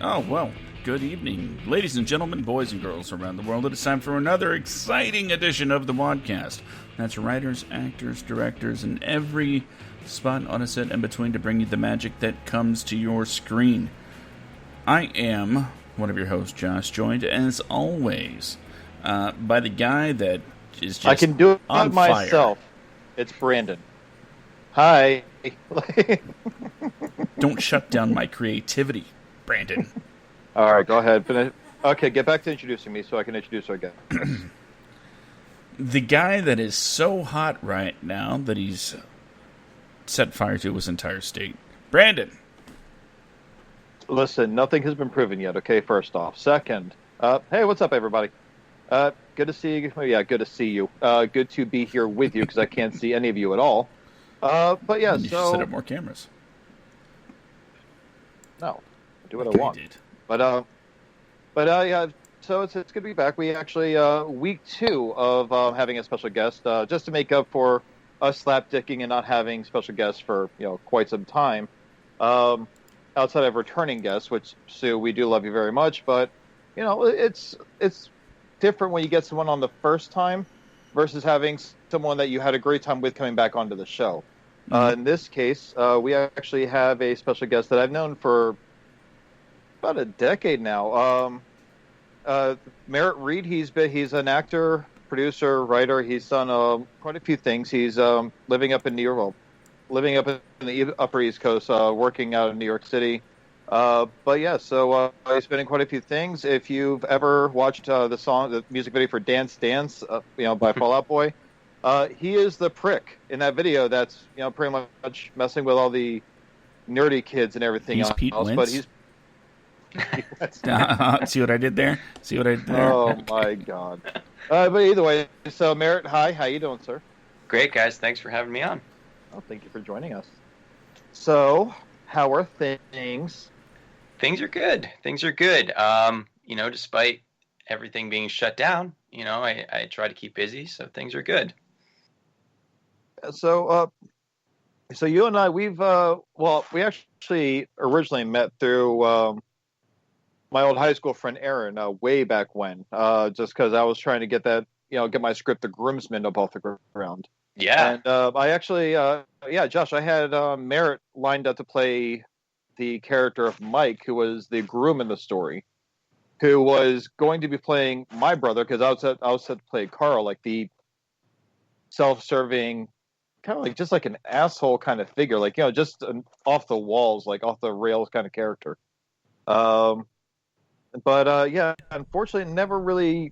Oh, well, good evening. Ladies and gentlemen, boys and girls around the world, it is time for another exciting edition of the WADcast. That's writers, actors, directors, and every spot on a set in between to bring you the magic that comes to your screen. I am one of your hosts, Josh, joined, as always, by the guy that is just I can do it on myself. fire. It's Brandon. Hi. Don't shut down my creativity, Brandon. All right, go ahead. Finish. Okay, get back to introducing me so I can introduce her again. The guy that is so hot right now that he's set fire to his entire state. Brandon. Listen, nothing has been proven yet, okay, first off. Second, hey, what's up, everybody? Good to see you. Yeah, good to see you. Good to be here with you because I can't see any of you at all. But yeah, You should set up more cameras. No, I do what I want. Did. But yeah, so it's good to be back. We actually, week 2 of having a special guest, just to make up for us slapdicking and not having special guests for, quite some time. Outside of returning guests, which, Sue, we do love you very much, but, it's different when you get someone on the first time versus having someone that you had a great time with coming back onto the show. In this case, we actually have a special guest that I've known for about a decade now. Merritt Reid, he's an actor, producer, writer. He's done quite a few things. He's living up in the Upper East Coast, working out in New York City. But yeah, so he's been in quite a few things. If you've ever watched the music video for Dance Dance, by Fall Out Boy, he is the prick in that video that's, pretty much messing with all the nerdy kids and everything he's else. Pete Wentz? But he's See what I did there? Oh my God! But either way, so Merritt, hi, how you doing, sir? Great, guys. Thanks for having me on. Oh, thank you for joining us. So, how are things? Things are good. Despite everything being shut down, I try to keep busy, so things are good. So you and I, we actually originally met through my old high school friend Aaron, way back when, just because I was trying to get that, get my script, The Groomsmen, up off the ground. Yeah. And I actually, Josh, I had Merritt lined up to play the character of Mike, who was the groom in the story, who was going to be playing my brother, because I was set to play Carl, like the self-serving, kind of like just like an asshole kind of figure, like, just an off the walls, like off the rails kind of character. But yeah, unfortunately, it never really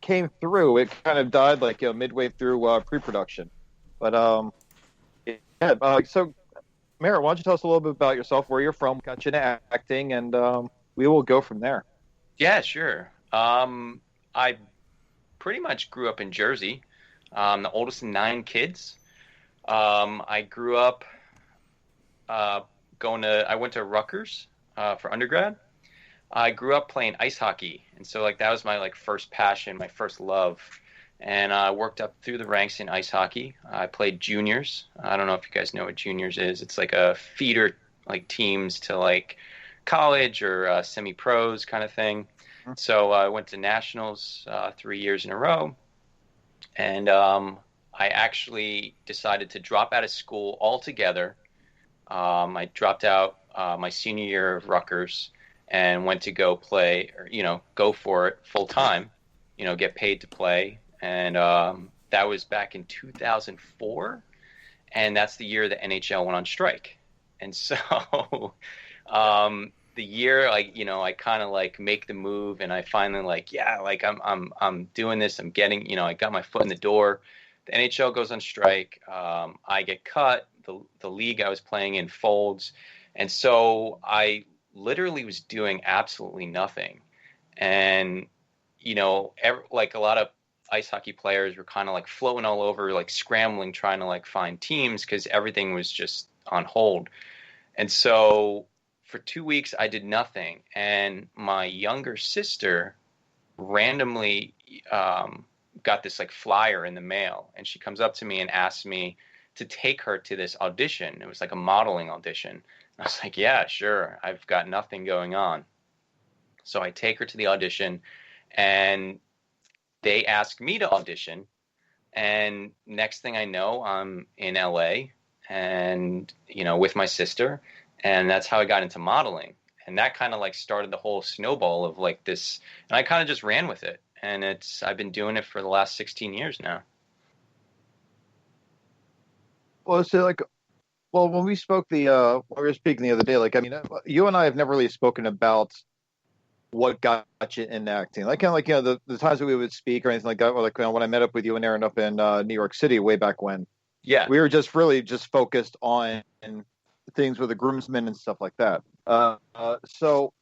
came through. It kind of died like midway through pre-production. But so Merritt, why don't you tell us a little bit about yourself, where you're from, got you into acting, and we will go from there. Yeah, sure. I pretty much grew up in Jersey. The oldest of 9 kids. I grew up I went to Rutgers for undergrad. I grew up playing ice hockey, and so that was my first passion, my first love. And I worked up through the ranks in ice hockey. I played juniors. I don't know if you guys know what juniors is. It's like a feeder teams to college or semi-pros kind of thing. So I went to nationals 3 years in a row, and I actually decided to drop out of school altogether. I dropped out my senior year of Rutgers and went to go play, or, go for it full time, get paid to play. And that was back in 2004. And that's the year the NHL went on strike. And so the year, I kind of make the move, and I finally I'm doing this. I'm getting, I got my foot in the door. The NHL goes on strike. I get cut. The league I was playing in folds. And so I literally was doing absolutely nothing. And, a lot of ice hockey players were kind of floating all over, scrambling, trying to find teams because everything was just on hold. And so for 2 weeks, I did nothing. And my younger sister randomly got this flyer in the mail, and she comes up to me and asks me to take her to this audition. It was a modeling audition. I was like, yeah, sure. I've got nothing going on. So I take her to the audition, and they ask me to audition. And next thing I know, I'm in LA and, with my sister. And that's how I got into modeling. And that kind of like started the whole snowball of like this. And I kind of just ran with it. And I've been doing it for the last 16 years now. Well, so like, when we spoke when we were speaking the other day, like, I mean, you and I have never really spoken about what got you in acting, like kind of like the times that we would speak or anything like that. Or like when I met up with you and Aaron up in New York City way back when, Yeah, we were just really just focused on things with the groomsmen and stuff like that. So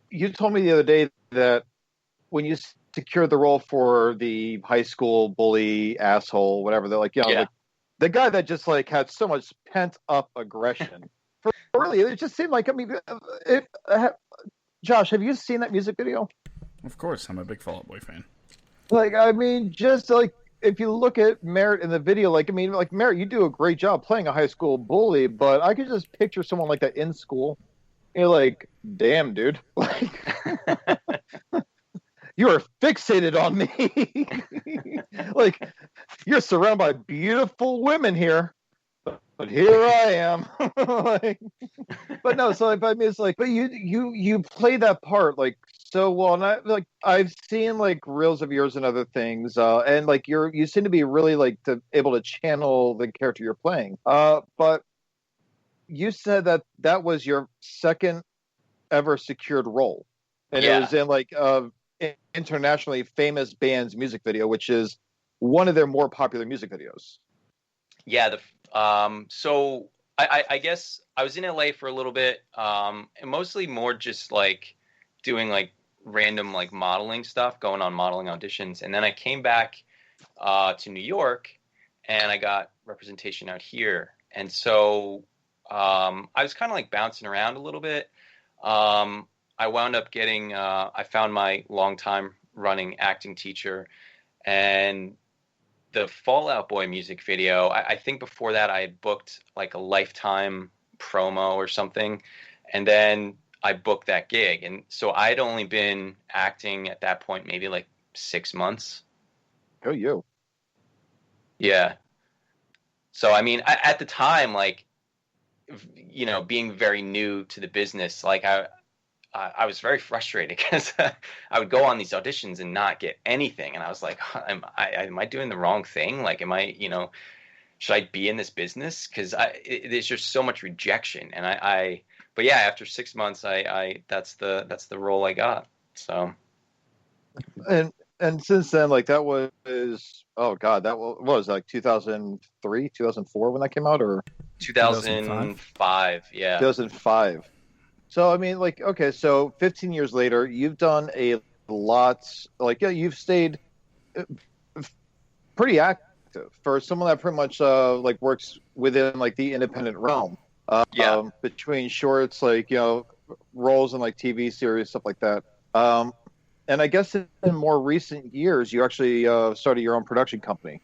you told me the other day that when you secured the role for the high school bully asshole, whatever, they're like, like, the guy that just like had so much pent up aggression. Really, it just seemed like, I mean, Josh, have you seen that music video? Of course, I'm a big Fall Out Boy fan. Like, I mean, just like, if you look at Merritt in the video, like, I mean, like, Merritt, you do a great job playing a high school bully, but I could just picture someone like that in school. You're like, damn, dude. Like, you are fixated on me. Like, you're surrounded by beautiful women here. But here I am. Like, but no, so I mean, it's like, but you play that part like so well, and I've seen like reels of yours and other things, and like you seem to be really like able to channel the character you're playing. But you said that was your second ever secured role, and it was in like internationally famous band's music video, which is one of their more popular music videos. Yeah, so I guess I was in LA for a little bit, and mostly more just like doing like random like modeling stuff, going on modeling auditions, and then I came back to New York, and I got representation out here, and so I was kind of like bouncing around a little bit. I wound up getting I found my longtime running acting teacher, and the Fall Out Boy music video, I think before that I had booked like a Lifetime promo or something, and then I booked that gig. And so I'd only been acting at that point maybe like 6 months. Oh, you. Yeah. So, I mean, at the time, like, being very new to the business, like I was very frustrated because I would go on these auditions and not get anything. And I was like, am I doing the wrong thing? Like, should I be in this business? Because there's just so much rejection. And but yeah, after 6 months, that's the role I got. So. And since then, like that was, oh God, that was like 2003, 2004 when that came out, or 2005. Yeah. 2005. So, I mean, like, okay, so 15 years later, you've done a lot, like, yeah, you've stayed pretty active for someone that pretty much, like, works within, like, the independent realm. Between shorts, like, roles in, like, TV series, stuff like that. And I guess in more recent years, you actually started your own production company.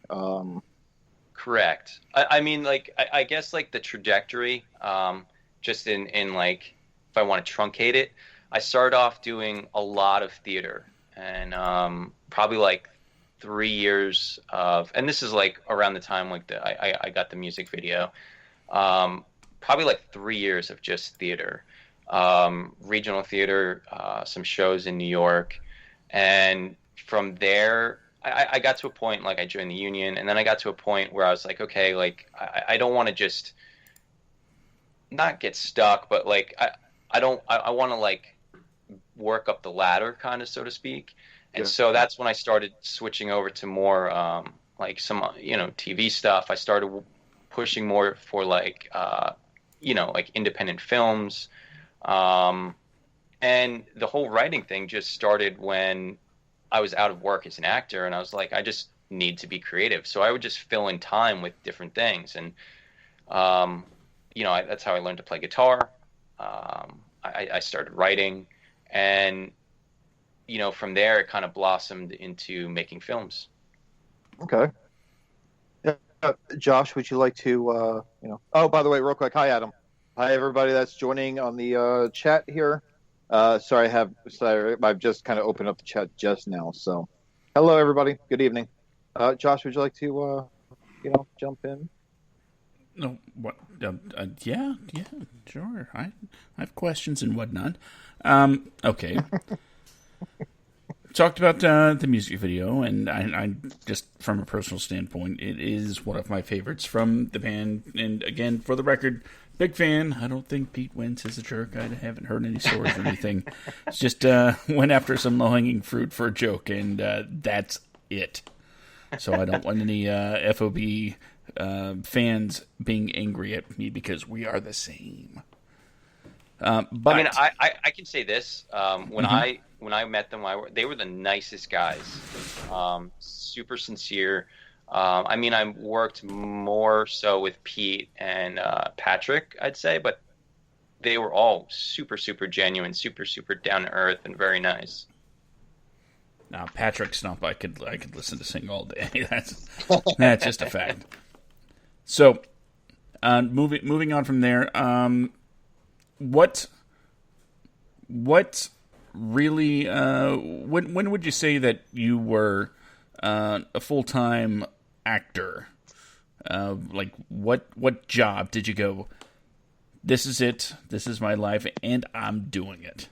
Correct. I mean, like, I guess, like, the trajectory, just in like, if I want to truncate it, I started off doing a lot of theater, and probably like 3 years of, and this is like around the time like I got the music video, probably like 3 years of just theater, regional theater, some shows in New York, and from there I got to a point, like I joined the union, and then I got to a point where I was like, okay, like I don't want to just not get stuck, but like I want to like work up the ladder, kind of, so to speak. And so that's when I started switching over to more like some TV stuff. I started pushing more for like like independent films, and the whole writing thing just started when I was out of work as an actor, and I was like, I just need to be creative. So I would just fill in time with different things, and that's how I learned to play guitar. I started writing, and from there it kind of blossomed into making films. Okay. Yeah. Josh, would you like to Oh, by the way, real quick, hi Adam. Hi everybody that's joining on the chat here. Sorry, I've just kind of opened up the chat just now. So, hello everybody. Good evening. Josh, would you like to, jump in? No, what? Yeah, sure. I have questions and whatnot. Okay. Talked about the music video, and I just, from a personal standpoint, it is one of my favorites from the band. And again, for the record, big fan. I don't think Pete Wentz is a jerk. I haven't heard any stories or anything. It's just went after some low-hanging fruit for a joke, and that's it. So I don't want any FOB fans being angry at me because we are the same. But I mean, I can say this. When I met them, they were the nicest guys. Super sincere. I mean, I worked more so with Pete and Patrick, I'd say, but they were all super, super genuine, super, super down to earth, and very nice. Now, Patrick Stump, I could listen to sing all day. That's just a fact. So, moving on from there, what really? When would you say that you were a full-time actor? Like what job did you go? This is it. This is my life, and I'm doing it.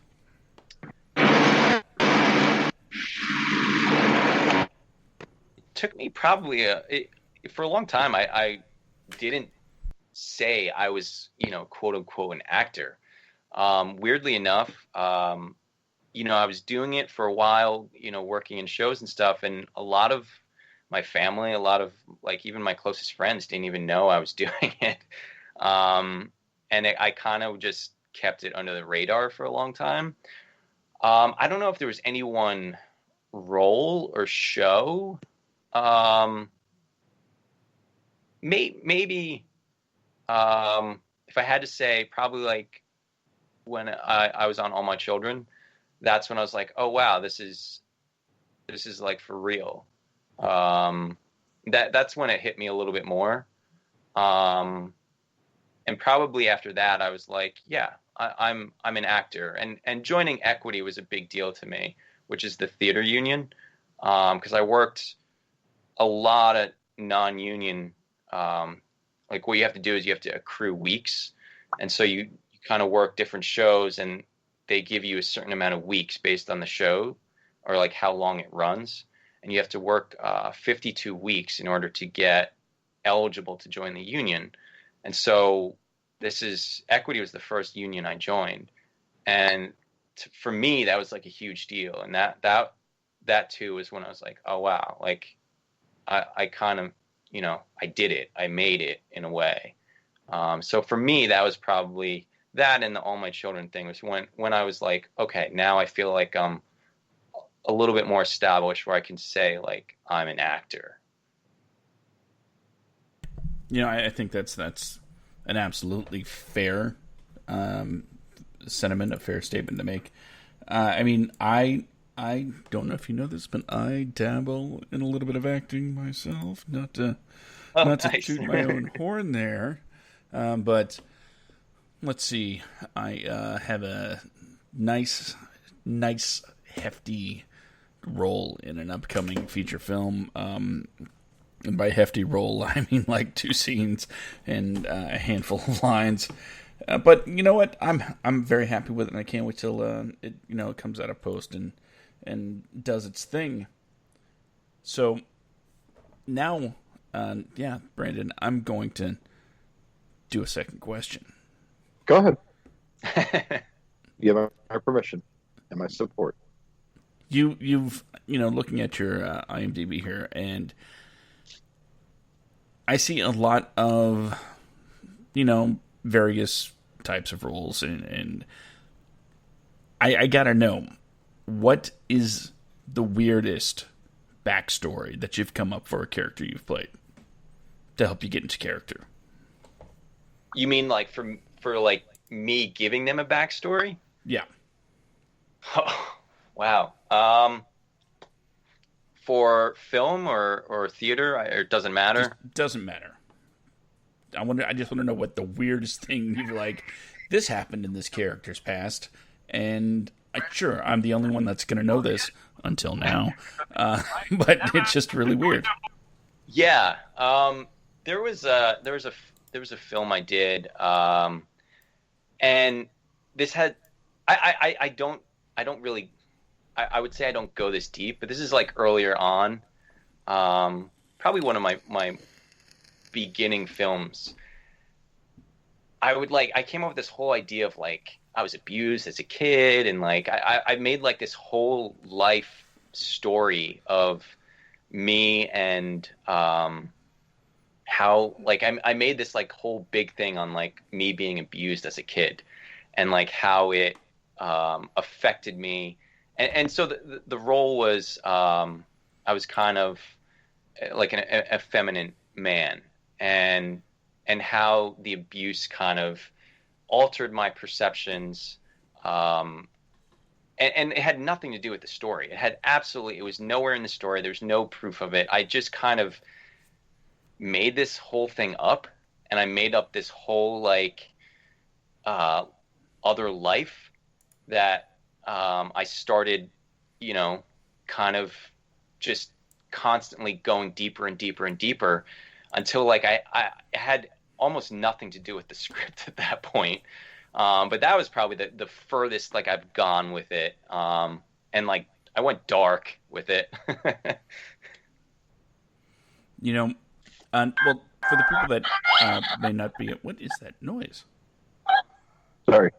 Took me probably for a long time. I didn't say I was, quote unquote, an actor. Weirdly enough, I was doing it for a while, working in shows and stuff, and a lot of my family, a lot of even my closest friends didn't even know I was doing it. And I kind of just kept it under the radar for a long time. I don't know if there was any one role or show. Maybe if I had to say, probably when I was on All My Children, that's when I was like, oh wow, this is for real. That's when it hit me a little bit more. And probably after that, I was like, yeah, I'm an actor, and joining Equity was a big deal to me, which is the theater union, because I worked a lot of non-union. What you have to do is you have to accrue weeks, and so you kind of work different shows, and they give you a certain amount of weeks based on the show or how long it runs, and you have to work 52 weeks in order to get eligible to join the union. And so Equity was the first union I joined, and for me that was a huge deal. And that too was when I was like, oh wow, I kind of, I did it, I made it in a way. So for me, that was probably that, and the All My Children thing was when I was like, okay, now I feel like I'm a little bit more established where I can say I'm an actor. I think that's an absolutely fair sentiment, a fair statement to make. I mean, I don't know if you know this, but I dabble in a little bit of acting myself. Not to Nice. toot my own horn there, but let's see. I have a nice, hefty role in an upcoming feature film. And by hefty role, I mean 2 scenes and a handful of lines. But you know what? I'm very happy with it, and I can't wait till it comes out of post and does its thing. So now, Brandon, I'm going to do a second question. Go ahead. You have my permission and my support. You've looking at your IMDb here, and I see a lot of, various types of roles, and I gotta know, what is the weirdest backstory that you've come up for a character you've played to help you get into character? You mean for me giving them a backstory? Yeah. Oh, wow. For film or theater, it doesn't matter. It doesn't matter. I just want to know what the weirdest thing you're this happened in this character's past, And sure, I'm the only one that's going to know this until now, but it's just really weird. Yeah, there was a film I did, and this had I don't really I would say I don't go this deep, but this is like earlier on, probably one of my beginning films. I came up with this whole idea of like I was abused as a kid, and like I made like this whole life story of me and how like I made this like whole big thing on like me being abused as a kid and like how it affected me, and so the role was I was kind of like an effeminate man, and how the abuse kind of altered my perceptions, and it had nothing to do with the story. It was nowhere in the story. There's no proof of it. I just kind of made this whole thing up, and I made up this whole like other life that I started, kind of just constantly going deeper and deeper and deeper until like I had almost nothing to do with the script at that point. But that was probably the furthest like I've gone with it. And like I went dark with it. Well, for the people that may not be, what is that noise? Sorry.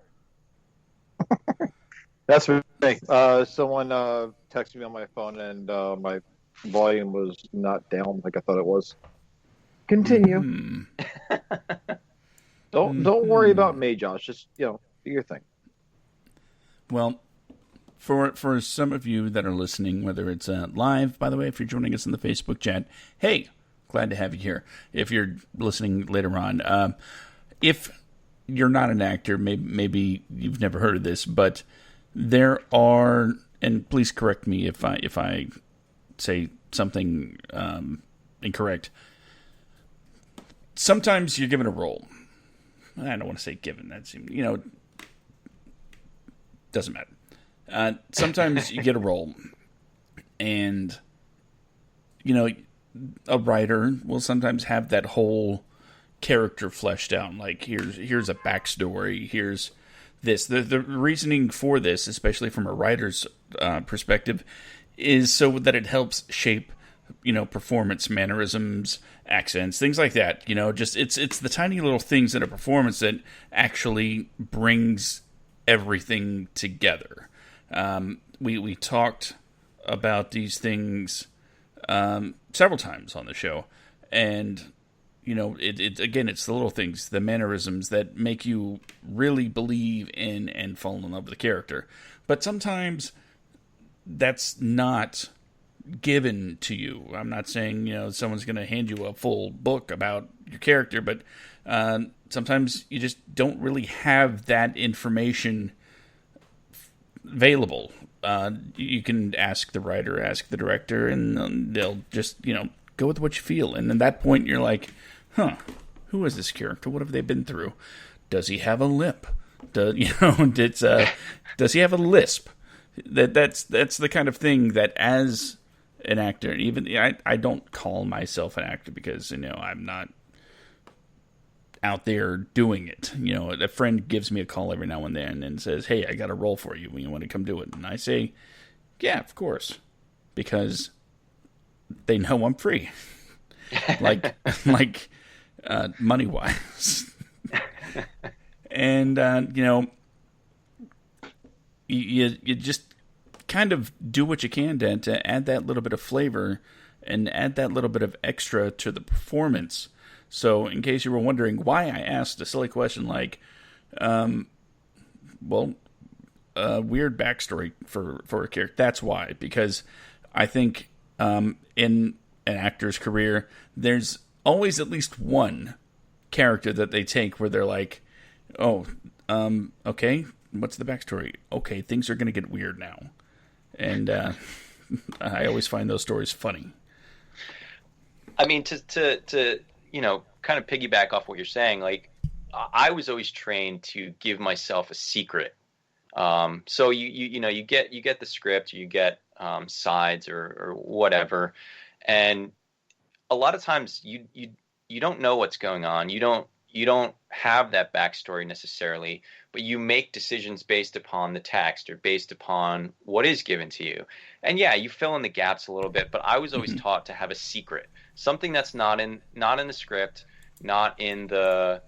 That's me. Someone texted me on my phone, and my volume was not down like I thought it was. Continue. Don't worry about me, Josh. Just do your thing. Well, for some of you that are listening, whether it's live, by the way, if you're joining us in the Facebook chat, hey, glad to have you here. If you're listening later on, if you're not an actor, maybe you've never heard of this, but there are, and please correct me if I say something incorrect. Sometimes you're given a role. I don't want to say given. That seems, doesn't matter. Sometimes you get a role, and a writer will sometimes have that whole character fleshed out. Like here's a backstory. Here's this. The reasoning for this, especially from a writer's perspective, is so that it helps shape performance, mannerisms, accents, things like that. Just it's the tiny little things in a performance that actually brings everything together. We talked about these things several times on the show, and it's the little things, the mannerisms that make you really believe in and fall in love with the character. But sometimes that's not given to you. I'm not saying someone's going to hand you a full book about your character, but sometimes you just don't really have that information available. You can ask the writer, ask the director, and they'll just go with what you feel. And at that point, you're like, who is this character? What have they been through? Does he have a lip? Does he have a lisp? That's the kind of thing that as an actor, even I don't call myself an actor because I'm not out there doing it. A friend gives me a call every now and then and says, "Hey, I got a role for you. You want to come do it?" And I say, "Yeah, of course," because they know I'm free, like money wise, and you just kind of do what you can to add that little bit of flavor and add that little bit of extra to the performance. So in case you were wondering why I asked a silly question like, weird backstory for a character, that's why. Because I think in an actor's career, there's always at least one character that they take where they're like, okay, what's the backstory? Okay, things are going to get weird now. And I always find those stories funny. I mean, to kind of piggyback off what you're saying, like I was always trained to give myself a secret So you get the script, you get sides or whatever, and a lot of times you don't know what's going on. You don't have that backstory necessarily, but you make decisions based upon the text or based upon what is given to you. And yeah, you fill in the gaps a little bit, but I was always taught to have a secret, something that's not in the script, not in the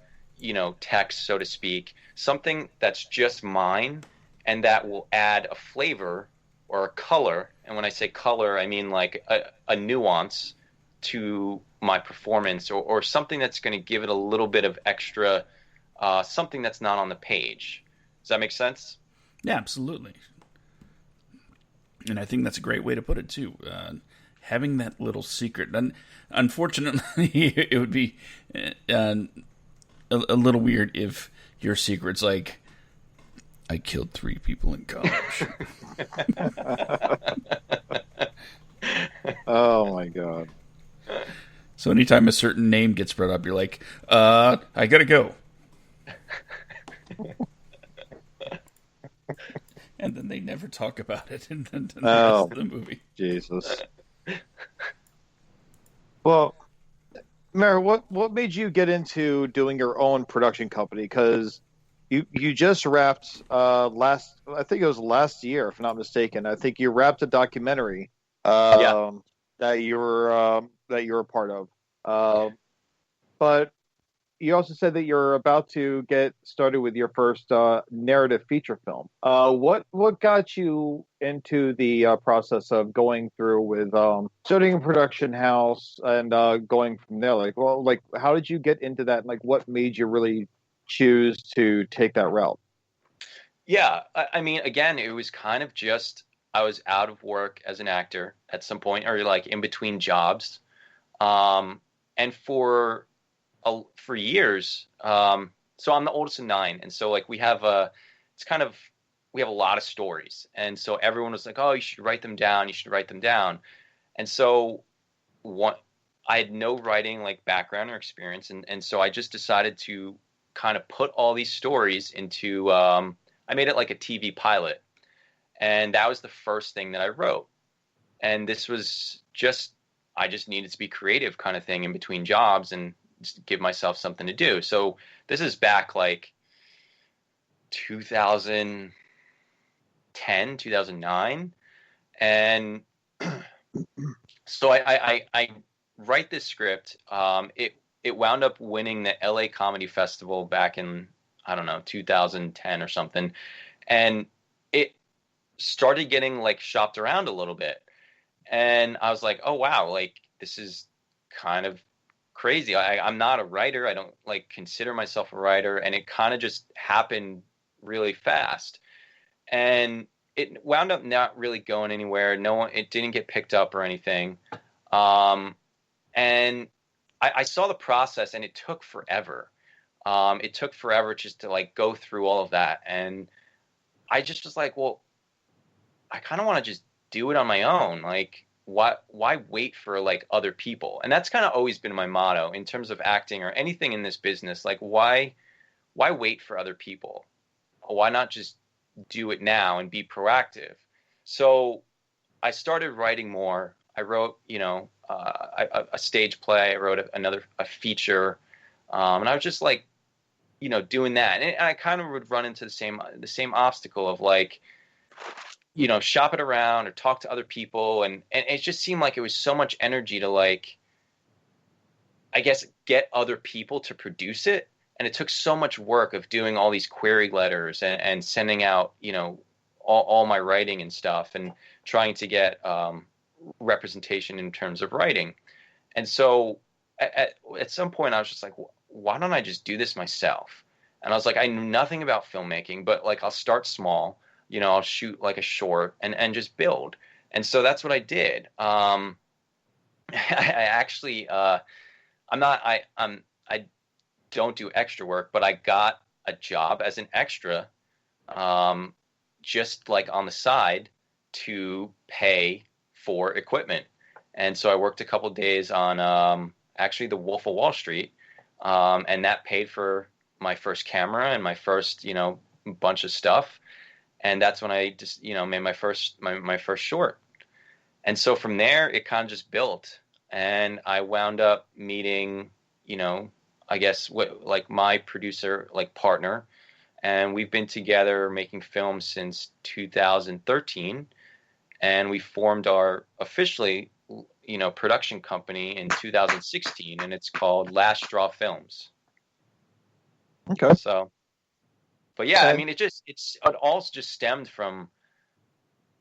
text, so to speak, something that's just mine and that will add a flavor or a color. And when I say color, I mean like a nuance to my performance, or something that's going to give it a little bit of extra, something that's not on the page. Does that make sense? Yeah, absolutely. And I think that's a great way to put it too. Having that little secret. And unfortunately, it would be a little weird if your secret's like, I killed 3 people in college. Oh my God. So anytime a certain name gets brought up, you're like, I gotta go. And then they never talk about it in the rest of the movie. Jesus. Well, Merritt, what made you get into doing your own production company? Because you just wrapped I think it was last year, if I'm not mistaken. I think you wrapped a documentary that you were a part of. But you also said that you're about to get started with your first narrative feature film. What got you into the process of going through with starting a production house and going from there? Like, how did you get into that? Like, what made you really choose to take that route? Yeah, I mean, again, it was kind of just I was out of work as an actor at some point, or like in between jobs, and for years. So I'm the oldest of 9, and so like we have a lot of stories, and so everyone was like, "Oh, you should write them down. You should write them down." And so I had no writing like background or experience, and so I just decided to kind of put all these stories into. I made it like a TV pilot, and that was the first thing that I wrote. And this was I just needed to be creative, kind of thing, in between jobs and just give myself something to do. So this is back like 2010, 2009. And so I write this script. It wound up winning the LA Comedy Festival back in, I don't know, 2010 or something. And it started getting like shopped around a little bit. And I was like, oh, wow, like this is kind of crazy. I'm not a writer. I don't like consider myself a writer. And it kind of just happened really fast. And it wound up not really going anywhere. It didn't get picked up or anything. And I saw the process, and it took forever. It took forever just to like go through all of that. And I just was like, well, I kind of want to just do it on my own. Like, why wait for like other people? And that's kind of always been my motto in terms of acting or anything in this business. Like, why wait for other people? Why not just do it now and be proactive? So I started writing more. I wrote, a stage play. I wrote a feature, and I was just like, doing that. And I kind of would run into the same obstacle of like, shop it around or talk to other people. And it just seemed like it was so much energy to like, I guess, get other people to produce it. And it took so much work of doing all these query letters and sending out, all my writing and stuff and trying to get representation in terms of writing. And so at some point I was just like, why don't I just do this myself? And I was like, I knew nothing about filmmaking, but like, I'll start small, I'll shoot like a short and just build. And so that's what I did. I actually, I don't do extra work, but I got a job as an extra, just like on the side to pay for equipment. And so I worked a couple days on, actually the Wolf of Wall Street. And that paid for my first camera and my first, bunch of stuff. And that's when I just, made my first short. And so from there, it kind of just built. And I wound up meeting, I guess like my producer, like partner. And we've been together making films since 2013. And we formed our officially, production company in 2016. And it's called Last Straw Films. Okay. So, but yeah, I mean, it all just stemmed from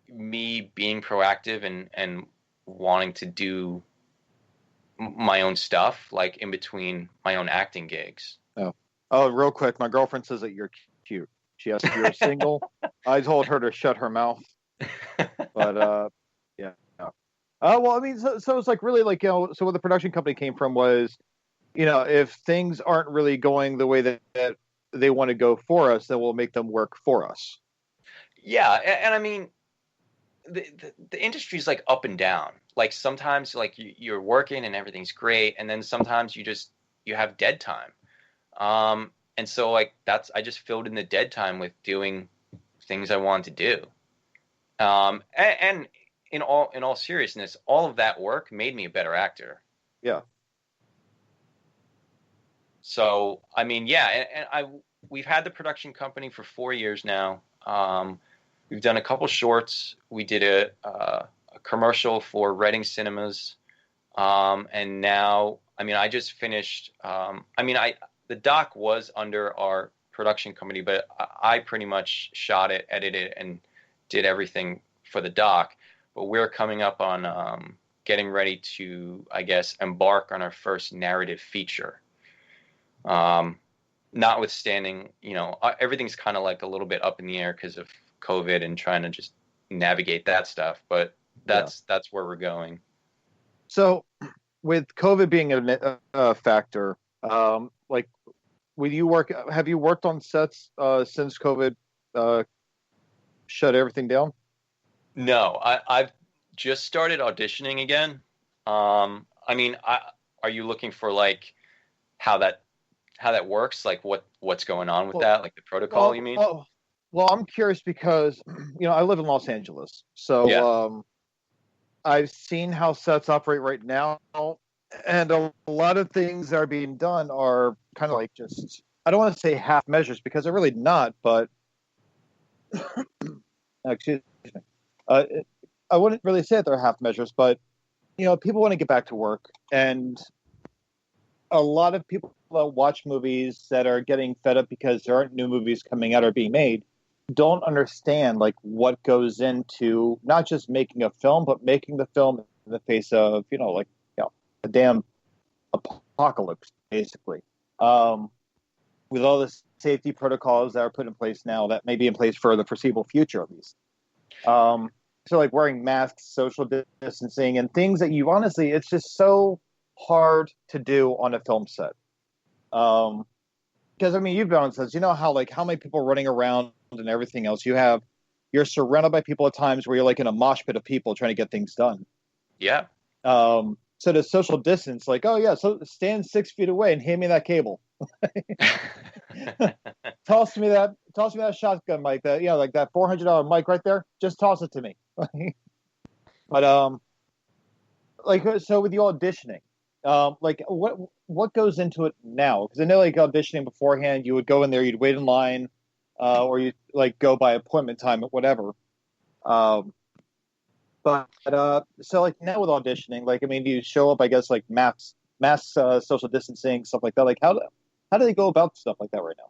me being proactive and wanting to do my own stuff, like in between my own acting gigs. Oh, real quick, my girlfriend says that you're cute. She asked if you're single. I told her to shut her mouth. But yeah. Well, I mean, so it's like really like, so what the production company came from was, if things aren't really going the way that they want to go for us, then we'll make them work for us. Yeah, and I mean, the industry's like up and down. Like sometimes like you're working and everything's great, and then sometimes you have dead time. And so like I just filled in the dead time with doing things I wanted to do. And in all seriousness, all of that work made me a better actor. Yeah. So I mean, yeah, and we've had the production company for 4 years now. We've done a couple shorts. We did a commercial for Reading Cinemas, and now, I mean, I just finished. The doc was under our production company, but I pretty much shot it, edited it, and did everything for the doc. But we're coming up on getting ready to, I guess, embark on our first narrative feature. Notwithstanding, everything's kind of like a little bit up in the air because of COVID and trying to just navigate that stuff, but that's where we're going. So with COVID being a factor, like, have you worked on sets since COVID shut everything down? No, I've just started auditioning again. I mean, are you looking for like how that works? Like what's going on with that? Like the protocol, you mean? Well, I'm curious because, I live in Los Angeles. So I've seen how sets operate right now. And a lot of things that are being done are kind of like just, I don't want to say half measures because they're really not, but excuse me. I wouldn't really say that they're half measures, but, people want to get back to work. And a lot of people that watch movies that are getting fed up because there aren't new movies coming out or being made don't understand like what goes into not just making a film, but making the film in the face of, a damn apocalypse, basically. With all the safety protocols that are put in place now that may be in place for the foreseeable future, at least. So like wearing masks, social distancing, and things that it's just so hard to do on a film set. Because I mean, you've been on sets, how many people running around and everything else. You're surrounded by people at times where you're like in a mosh pit of people trying to get things done. Yeah. So the social distance, like, oh yeah, so stand 6 feet away and hand me that cable. toss me that shotgun mic, like that $400 mic right there. Just toss it to me. But so with the auditioning, like what goes into it now? Because I know like auditioning beforehand, you would go in there, you'd wait in line, or you like go by appointment time or whatever. But so like now with auditioning, like, I mean, do you show up, I guess, like mass social distancing, stuff like that? Like how do they go about stuff like that right now?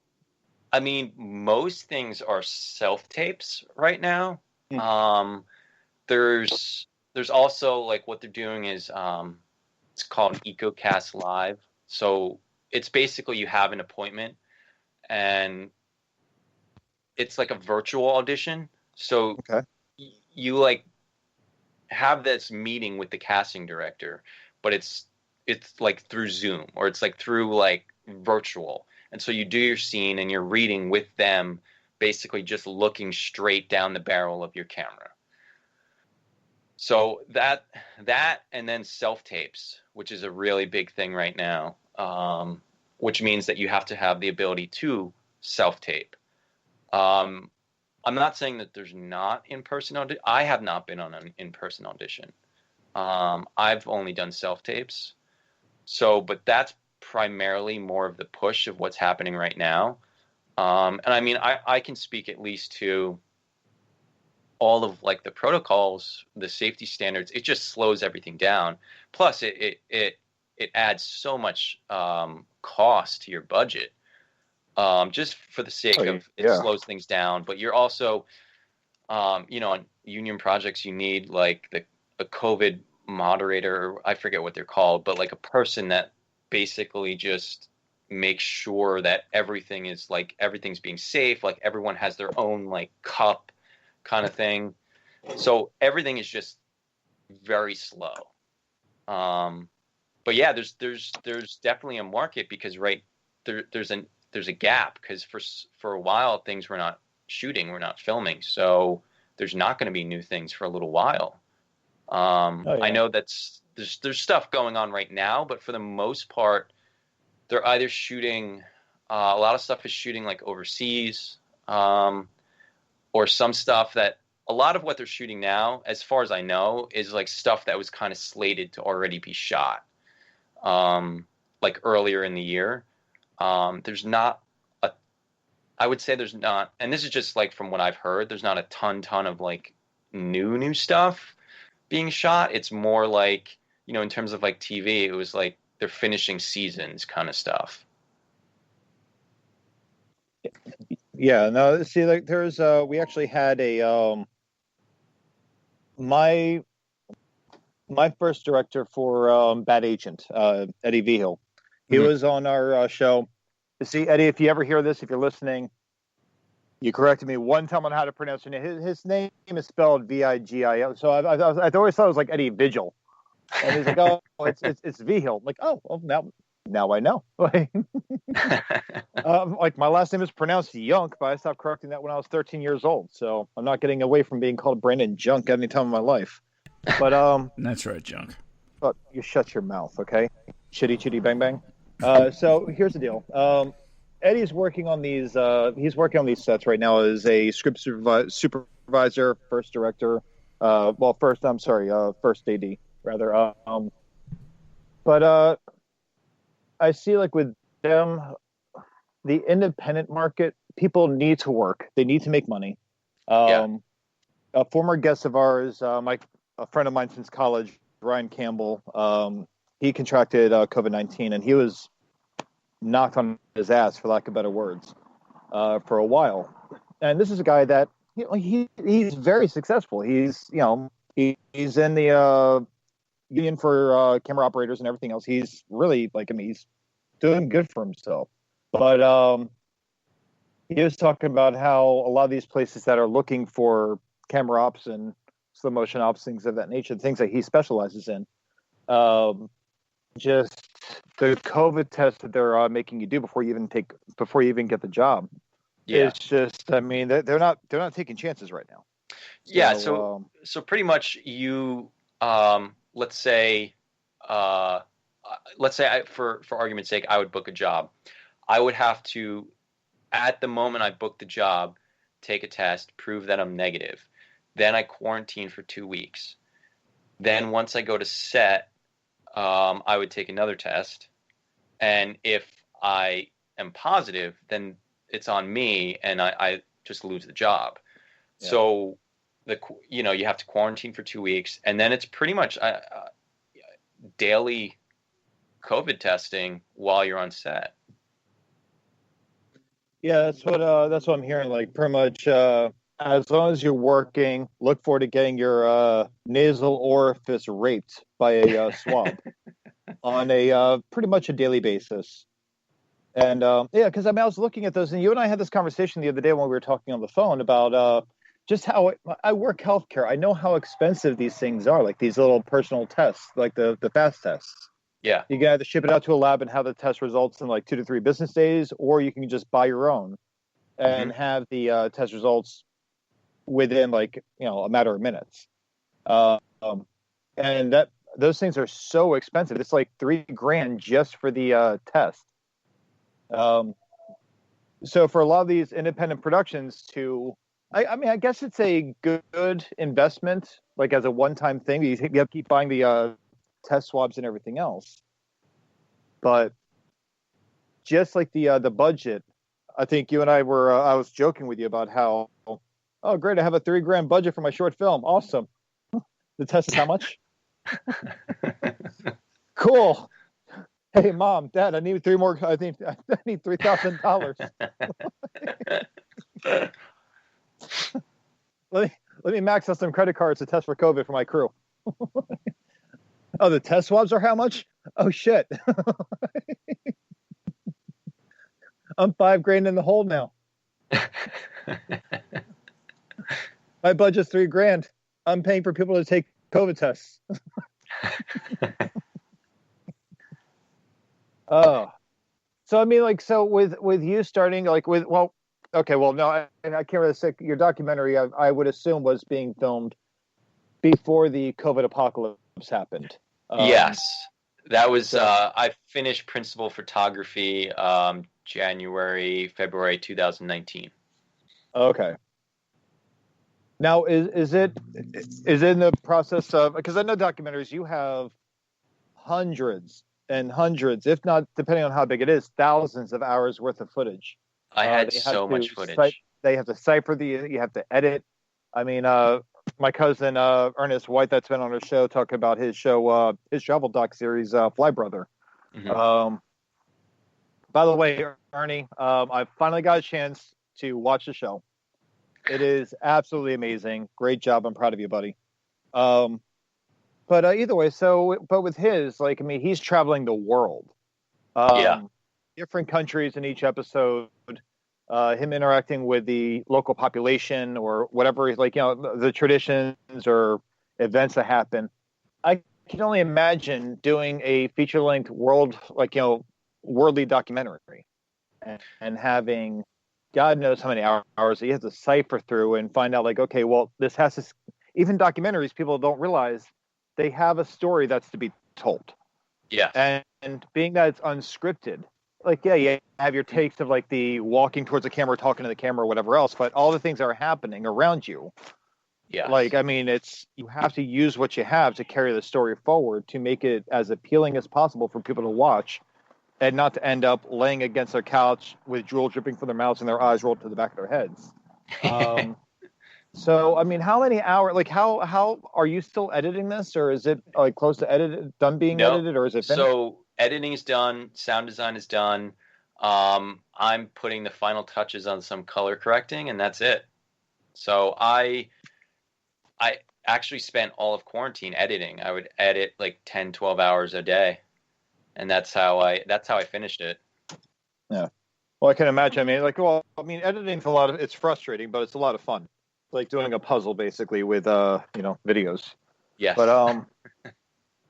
I mean, most things are self-tapes right now. There's also like what they're doing is it's called EcoCast Live. So it's basically you have an appointment and it's like a virtual audition. So you like have this meeting with the casting director, but it's like through Zoom or it's like through like virtual. And so you do your scene and you're reading with them, basically just looking straight down the barrel of your camera. So that and then self-tapes, which is a really big thing right now, which means that you have to have the ability to self-tape. I'm not saying that there's not in-person audition. I have not been on an in-person audition. I've only done self-tapes. So, but that's primarily more of the push of what's happening right now. And I mean, I can speak at least to all of like the protocols, the safety standards. It just slows everything down. Plus, it adds so much cost to your budget, just for the sake of it slows things down. But you're also, you know, on union projects, you need like a COVID moderator. I forget what they're called, but like a person that basically just makes sure that everything's being safe. Like everyone has their own like cup kind of thing. So everything is just very slow. But yeah, there's definitely a market because there's a gap because for a while things were not shooting, we're not filming, so there's not going to be new things for a little while. I know there's stuff going on right now, but for the most part, they're either shooting. A lot of stuff is shooting like overseas, or some stuff that a lot of what they're shooting now, as far as I know, is like stuff that was kind of slated to already be shot, like earlier in the year. There's not I would say there's not, and this is just like from what I've heard, there's not a ton of like new stuff being shot. It's more like, you know, in terms of like TV, it was like they're finishing seasons kind of stuff. Yeah, no, see, like there's we actually had a my first director for Bad Agent, Eddie Vigil. He was on our show. See, Eddie, if you ever hear this, if you're listening, you corrected me one time on how to pronounce your name. His name is spelled Vigil. So I always thought it was like Eddie Vigil. And he's like, oh, it's Vigil. I'm like, oh, well, now I know. Like my last name is pronounced Yunk, but I stopped correcting that when I was 13 years old. So I'm not getting away from being called Brandon Junk at any time in my life. But that's right, Junk. But you shut your mouth, okay? Chitty chitty bang bang. So here's the deal. Eddie's working on these. He's working on these sets right now as a script supervisor, first director. First AD rather. But I see like with them, the independent market, people need to work. They need to make money. A former guest of ours, a friend of mine since college, Ryan Campbell. He contracted COVID-19, and he was knocked on his ass, for lack of better words, for a while. And this is a guy that he's very successful. He's he's in the union for camera operators and everything else. He's really he's doing good for himself. But he was talking about how a lot of these places that are looking for camera ops and slow motion ops, things of that nature, things that he specializes in. Just the COVID test that they're making you do before you even get the job. Yeah. It's just, I mean, they're not taking chances right now. So pretty much you, let's say for argument's sake, I would book a job. I would have to, at the moment I book the job, take a test, prove that I'm negative. Then I quarantine for 2 weeks. Then once I go to set, I would take another test, and if I am positive, then it's on me, and I just lose the job. Yeah. So you have to quarantine for 2 weeks, and then it's pretty much daily COVID testing while you're on set. Yeah, that's what I'm hearing. Like pretty much, as long as you're working, look forward to getting your nasal orifice raped by a swab on a pretty much a daily basis. And because I was looking at those, and you and I had this conversation the other day when we were talking on the phone about just how I work healthcare. I know how expensive these things are, like these little personal tests, like the fast tests. Yeah, you can either ship it out to a lab and have the test results in like 2 to 3 business days, or you can just buy your own and have the test results within a matter of minutes. And those things are so expensive. It's like $3,000 just for the test. So for a lot of these independent productions to I mean, I guess it's a good investment, like as a one-time thing. You have to keep buying the test swabs and everything else. But just like the budget, I think you and I were, I was joking with you about how, oh, great, I have a $3,000 budget for my short film. Awesome. The test is how much? Cool. Hey, Mom, Dad, I need three more. I need $3,000. Let me max out some credit cards to test for COVID for my crew. Oh, the test swabs are how much? Oh shit. I'm $5,000 in the hole now. My budget's $3,000. I'm paying for people to take COVID tests. Oh, so I mean, like, so with you starting, like, with, well, okay, well, no, I can't really say your documentary. I would assume was being filmed before the COVID apocalypse happened. Yes, that was. I finished principal photography February 2019. Okay. Now, is it in the process of, because I know documentaries, you have hundreds and hundreds, if not, depending on how big it is, thousands of hours worth of footage. I had so much footage. They have to cipher you have to edit. I mean, my cousin Ernest White, that's been on our show, talking about his show, his travel doc series, Fly Brother. Mm-hmm. By the way, Ernie, I finally got a chance to watch the show. It is absolutely amazing. Great job. I'm proud of you, buddy. But either way, but with his, like, I mean, he's traveling the world. Different countries in each episode. Him interacting with the local population or whatever, like, you know, the traditions or events that happen. I can only imagine doing a feature-length worldly documentary and having God knows how many hours that you have to cipher through and find out, like, okay, well, this has to, even documentaries, people don't realize they have a story that's to be told. Yeah. And being that it's unscripted, like, yeah, you have your takes of, like, the walking towards the camera, talking to the camera, or whatever else, but all the things that are happening around you. Yeah. Like, I mean, you have to use what you have to carry the story forward to make it as appealing as possible for people to watch and not to end up laying against their couch with drool dripping from their mouths and their eyes rolled to the back of their heads. So, I mean, how many hours, like, how are you still editing this, or is it, like, close to edited, edited, or is it finished? So editing is done, sound design is done. I'm putting the final touches on some color correcting, and that's it. So I actually spent all of quarantine editing. I would edit like 10, 12 hours a day. And that's how I finished it. Yeah. Well, I can imagine. I mean, like, well, I mean, editing's it's frustrating, but it's a lot of fun. It's like doing a puzzle basically with, videos. Yes. But,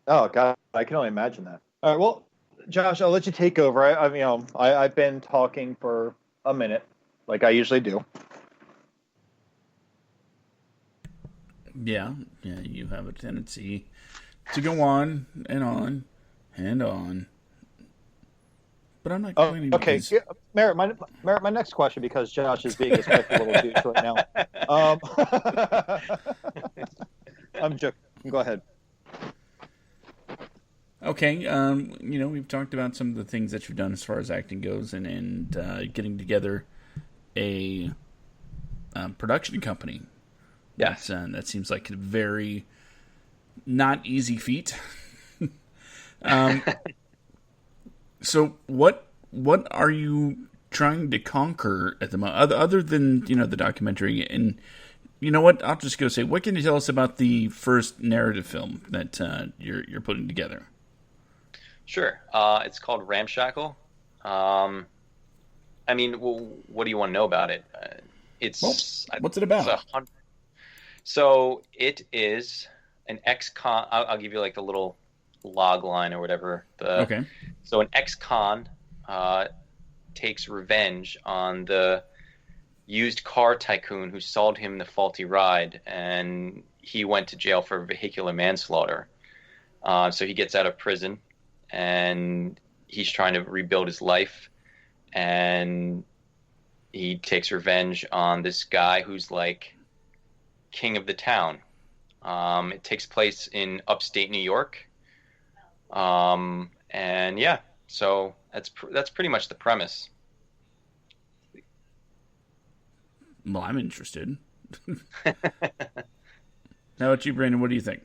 oh God, I can only imagine that. All right. Well, Josh, I'll let you take over. I've been talking for a minute, like I usually do. Yeah, you have a tendency to go on and on and on. But I'm not complaining. Okay, because... Merritt, my next question, because Josh is being a spectral little douche right now. I'm joking. Go ahead. Okay, we've talked about some of the things that you've done as far as acting goes, and getting together a production company. Yes. That seems like a very not easy feat. So what are you trying to conquer at the moment, other than, the documentary? And you know what? I'll just go say, what can you tell us about the first narrative film that you're putting together? Sure. It's called Ramshackle. What do you want to know about it? What's it about? So it is an ex-con. I'll give you like the little log line or whatever. Okay. So an ex-con takes revenge on the used car tycoon who sold him the faulty ride, and he went to jail for vehicular manslaughter. So he gets out of prison, and he's trying to rebuild his life, and he takes revenge on this guy who's like king of the town. It takes place in upstate New York. And yeah, so that's pretty much the premise. Well, I'm interested. How about you, Brandon? What do you think?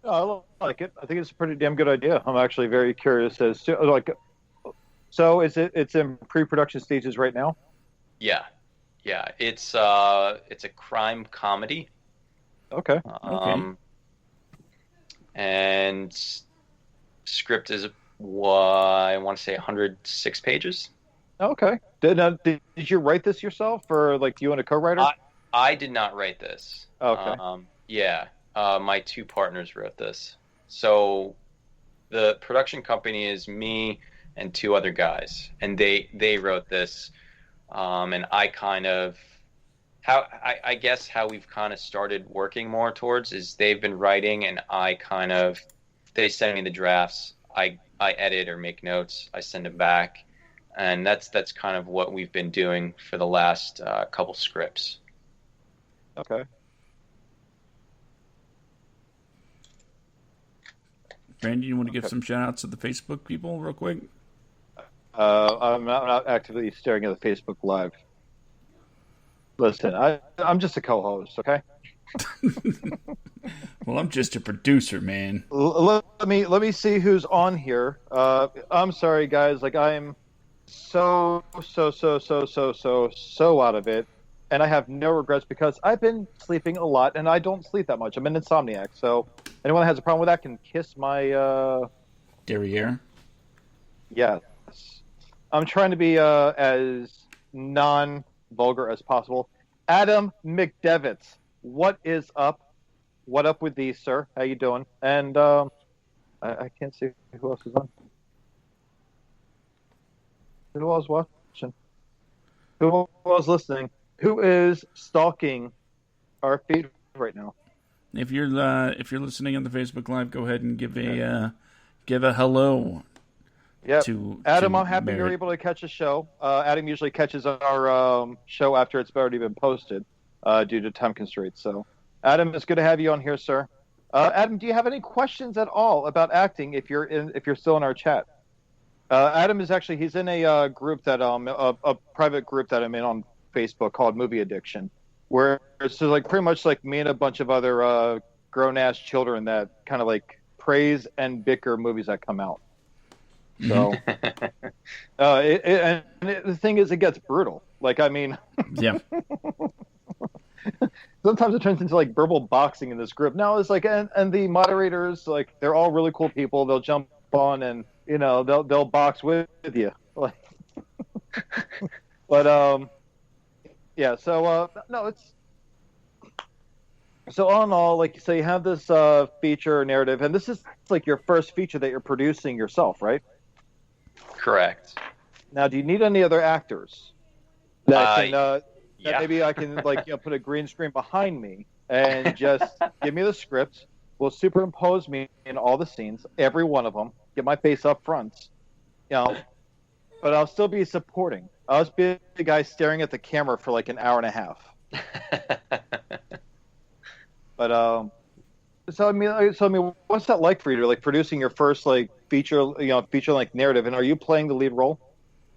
Oh, I like it. I think it's a pretty damn good idea. I'm actually very curious as to like. So it's in pre-production stages right now? Yeah. It's a crime comedy. Okay. And script is I want to say 106 pages. Okay. Did you write this yourself, or like you and a co-writer? I did not write this. Okay. Yeah. My two partners wrote this. So the production company is me and two other guys, and they wrote this. And I kind of I guess how we've kind of started working more towards is they've been writing, and they send me the drafts. I edit or make notes. I send them back, and that's kind of what we've been doing for the last couple scripts. Okay. Brandon, you want to give some shout outs to the Facebook people real quick? I'm not actively staring at the Facebook Live. Listen, I'm just a co-host, okay? Well, I'm just a producer, man. Let me see who's on here. I'm sorry, guys. Like, I'm so out of it, and I have no regrets because I've been sleeping a lot, and I don't sleep that much. I'm an insomniac, so anyone that has a problem with that can kiss my derriere. Yes, I'm trying to be as non-vulgar as possible. Adam McDevitt, what is up? What up with these, sir? How you doing? And I can't see who else is on. Who was watching? Who was listening? Who is stalking our feed right now? If you're listening on the Facebook Live, go ahead and give a hello. Yeah, Adam, I'm happy Merritt. you're able to catch a show. Adam usually catches our show after it's already been posted due to time constraints. So, Adam, it's good to have you on here, sir. Adam, do you have any questions at all about acting? If you're still in our chat, Adam is actually he's in a group that a private group that I'm in on Facebook called Movie Addiction, where it's like pretty much like me and a bunch of other grown ass children that kind of like praise and bicker movies that come out. So, the thing is, it gets brutal. Like, I mean, yeah. Sometimes it turns into like verbal boxing in this group. Now it's like, and the moderators, like, they're all really cool people. They'll jump on and they'll box with you. Like, but yeah. So no, it's so all in all, like, so you have this feature narrative, and this is like your first feature that you're producing yourself, right? Correct. Now, do you need any other actors that can, yeah. that maybe I can put a green screen behind me and just give me the script? We'll superimpose me in all the scenes, every one of them. Get my face up front, but I'll still be supporting. I'll just be the guy staring at the camera for like an hour and a half. But so I mean, what's that like for you? Like producing your first like feature length narrative, and are you playing the lead role?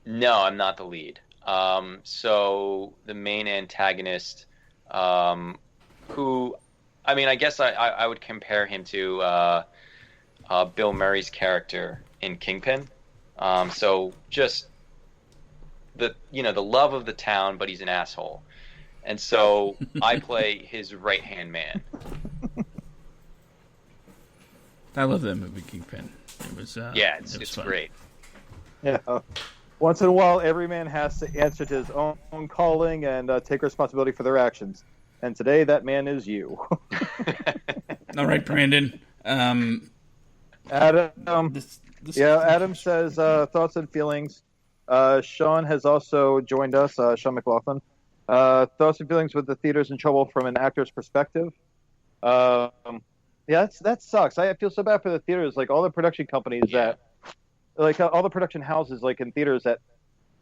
No, I'm not the lead. So the main antagonist, who, I mean, I guess I would compare him to Bill Murray's character in Kingpin. So just the love of the town, but he's an asshole, and so I play his right-hand man. I love that movie, Kingpin. It was it's fun. great. Yeah. Once in a while, every man has to answer to his own calling and take responsibility for their actions. And today, that man is you. All right, Brandon. Adam. This Adam says thoughts and feelings. Sean has also joined us. Sean McLaughlin. Thoughts and feelings with the theaters in trouble from an actor's perspective. Yeah, that sucks. I feel so bad for the theaters, like all the production companies that, like all the production houses, like in theaters that,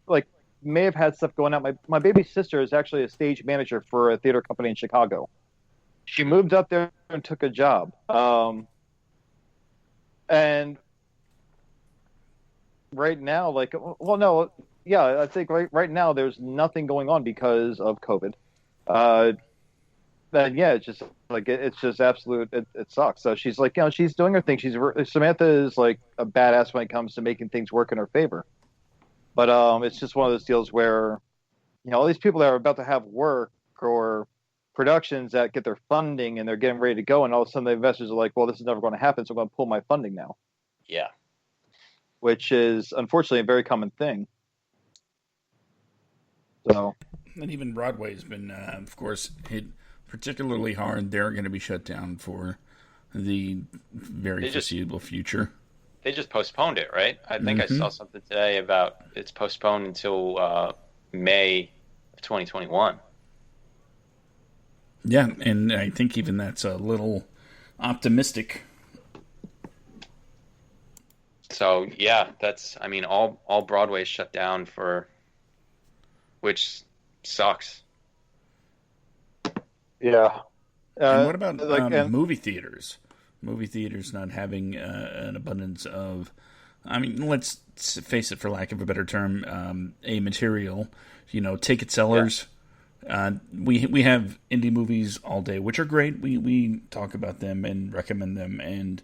like may have had stuff going on. My baby sister is actually a stage manager for a theater company in Chicago. She moved up there and took a job. And right now, I think right now there's nothing going on because of COVID. And yeah, it's just it's just absolute. It sucks. So she's she's doing her thing. Samantha is like a badass when it comes to making things work in her favor. But it's just one of those deals where, all these people that are about to have work or productions that get their funding and they're getting ready to go, and all of a sudden the investors are like, well, this is never going to happen, so I'm going to pull my funding now. Yeah. Which is, unfortunately, a very common thing. So. And even Broadway's been, of course, hit particularly hard. They're going to be shut down for the very foreseeable future. They just postponed it, right? I think I saw something today about it's postponed until May of 2021. Yeah, and I think even that's a little optimistic. So, yeah, all Broadway shut down which sucks. Yeah. And what about movie theaters? Movie theaters not having an abundance of, let's face it, for lack of a better term, a material, ticket sellers. Yeah. We have indie movies all day, which are great. We talk about them and recommend them, and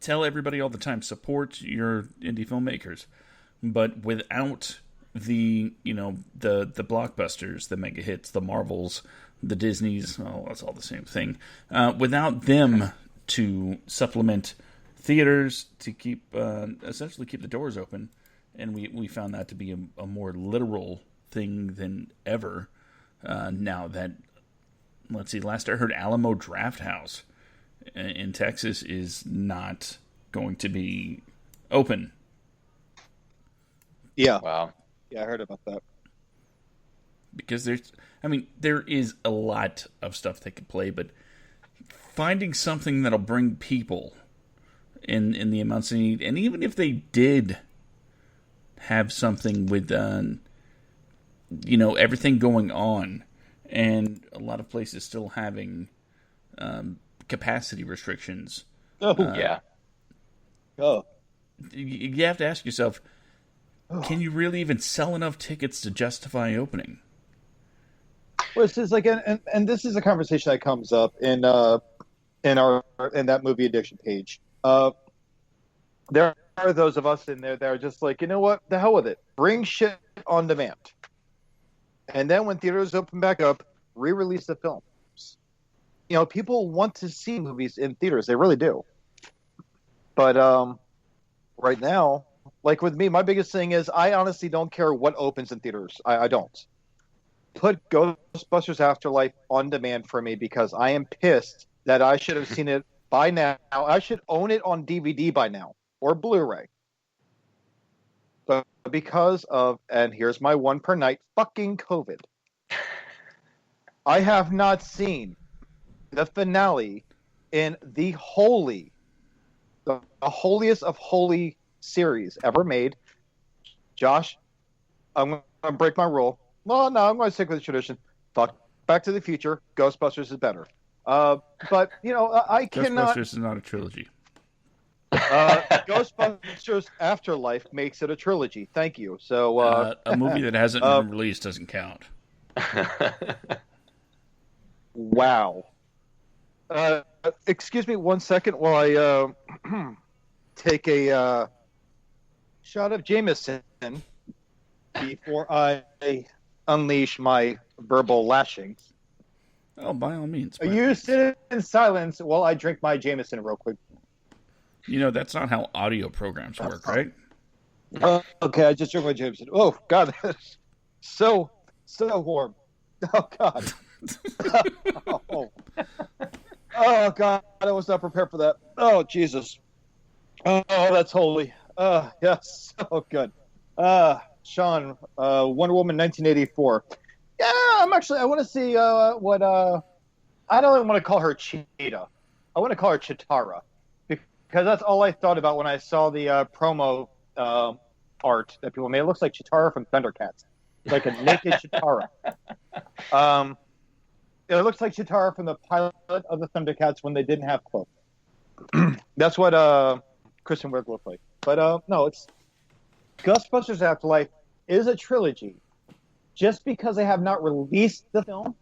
tell everybody all the time, support your indie filmmakers. But without the blockbusters, the mega hits, the Marvels, the Disneys, that's all the same thing. Without them to supplement theaters to essentially keep the doors open, and we found that to be a more literal thing than ever. Now that, let's see, last I heard, Alamo Drafthouse in Texas is not going to be open. Yeah. Wow. Yeah, I heard about that. Because there is a lot of stuff they could play, but finding something that'll bring people in the amounts they need, and even if they did have something with, everything going on, and a lot of places still having capacity restrictions. Yeah. You have to ask yourself, can you really even sell enough tickets to justify opening? Well, it's just and this is a conversation that comes up in that movie addiction page. There are those of us in there that are just like, you know what, the hell with it. Bring shit on demand. And then when theaters open back up, re-release the films. People want to see movies in theaters. They really do. But right now, like with me, my biggest thing is I honestly don't care what opens in theaters. I don't. Put Ghostbusters Afterlife on demand for me, because I am pissed that I should have seen it by now. I should own it on DVD by now, or Blu-ray. But because of, and here's my one per night, fucking COVID, I have not seen the finale in the holiest of holy series ever made. Josh, I'm going to break my rule. Well, no, I'm going to stick with the tradition. Fuck Back to the Future. Ghostbusters is better. But, I cannot... Ghostbusters is not a trilogy. Ghostbusters Afterlife makes it a trilogy. Thank you. So a movie that hasn't been released doesn't count. Wow. Excuse me 1 second while I take a shot of Jameson before I unleash my verbal lashings. Oh, by all means. You sit in silence while I drink my Jameson real quick. That's not how audio programs work, right? Okay, I just drank my Jameson. Oh, God. So warm. Oh, God. Oh, God. I was not prepared for that. Oh, Jesus. Oh, that's holy. Yes. So good. Sean, Wonder Woman 1984. Yeah, I want to see what, I don't even want to call her Cheetah. I want to call her Chitara. Because that's all I thought about when I saw the promo art that people made. It looks like Chitara from Thundercats, like a naked Chitara. It looks like Chitara from the pilot of the Thundercats when they didn't have clothes. That's what Kristen Wiig looked like. But no, it's Ghostbusters Afterlife is a trilogy. Just because they have not released the film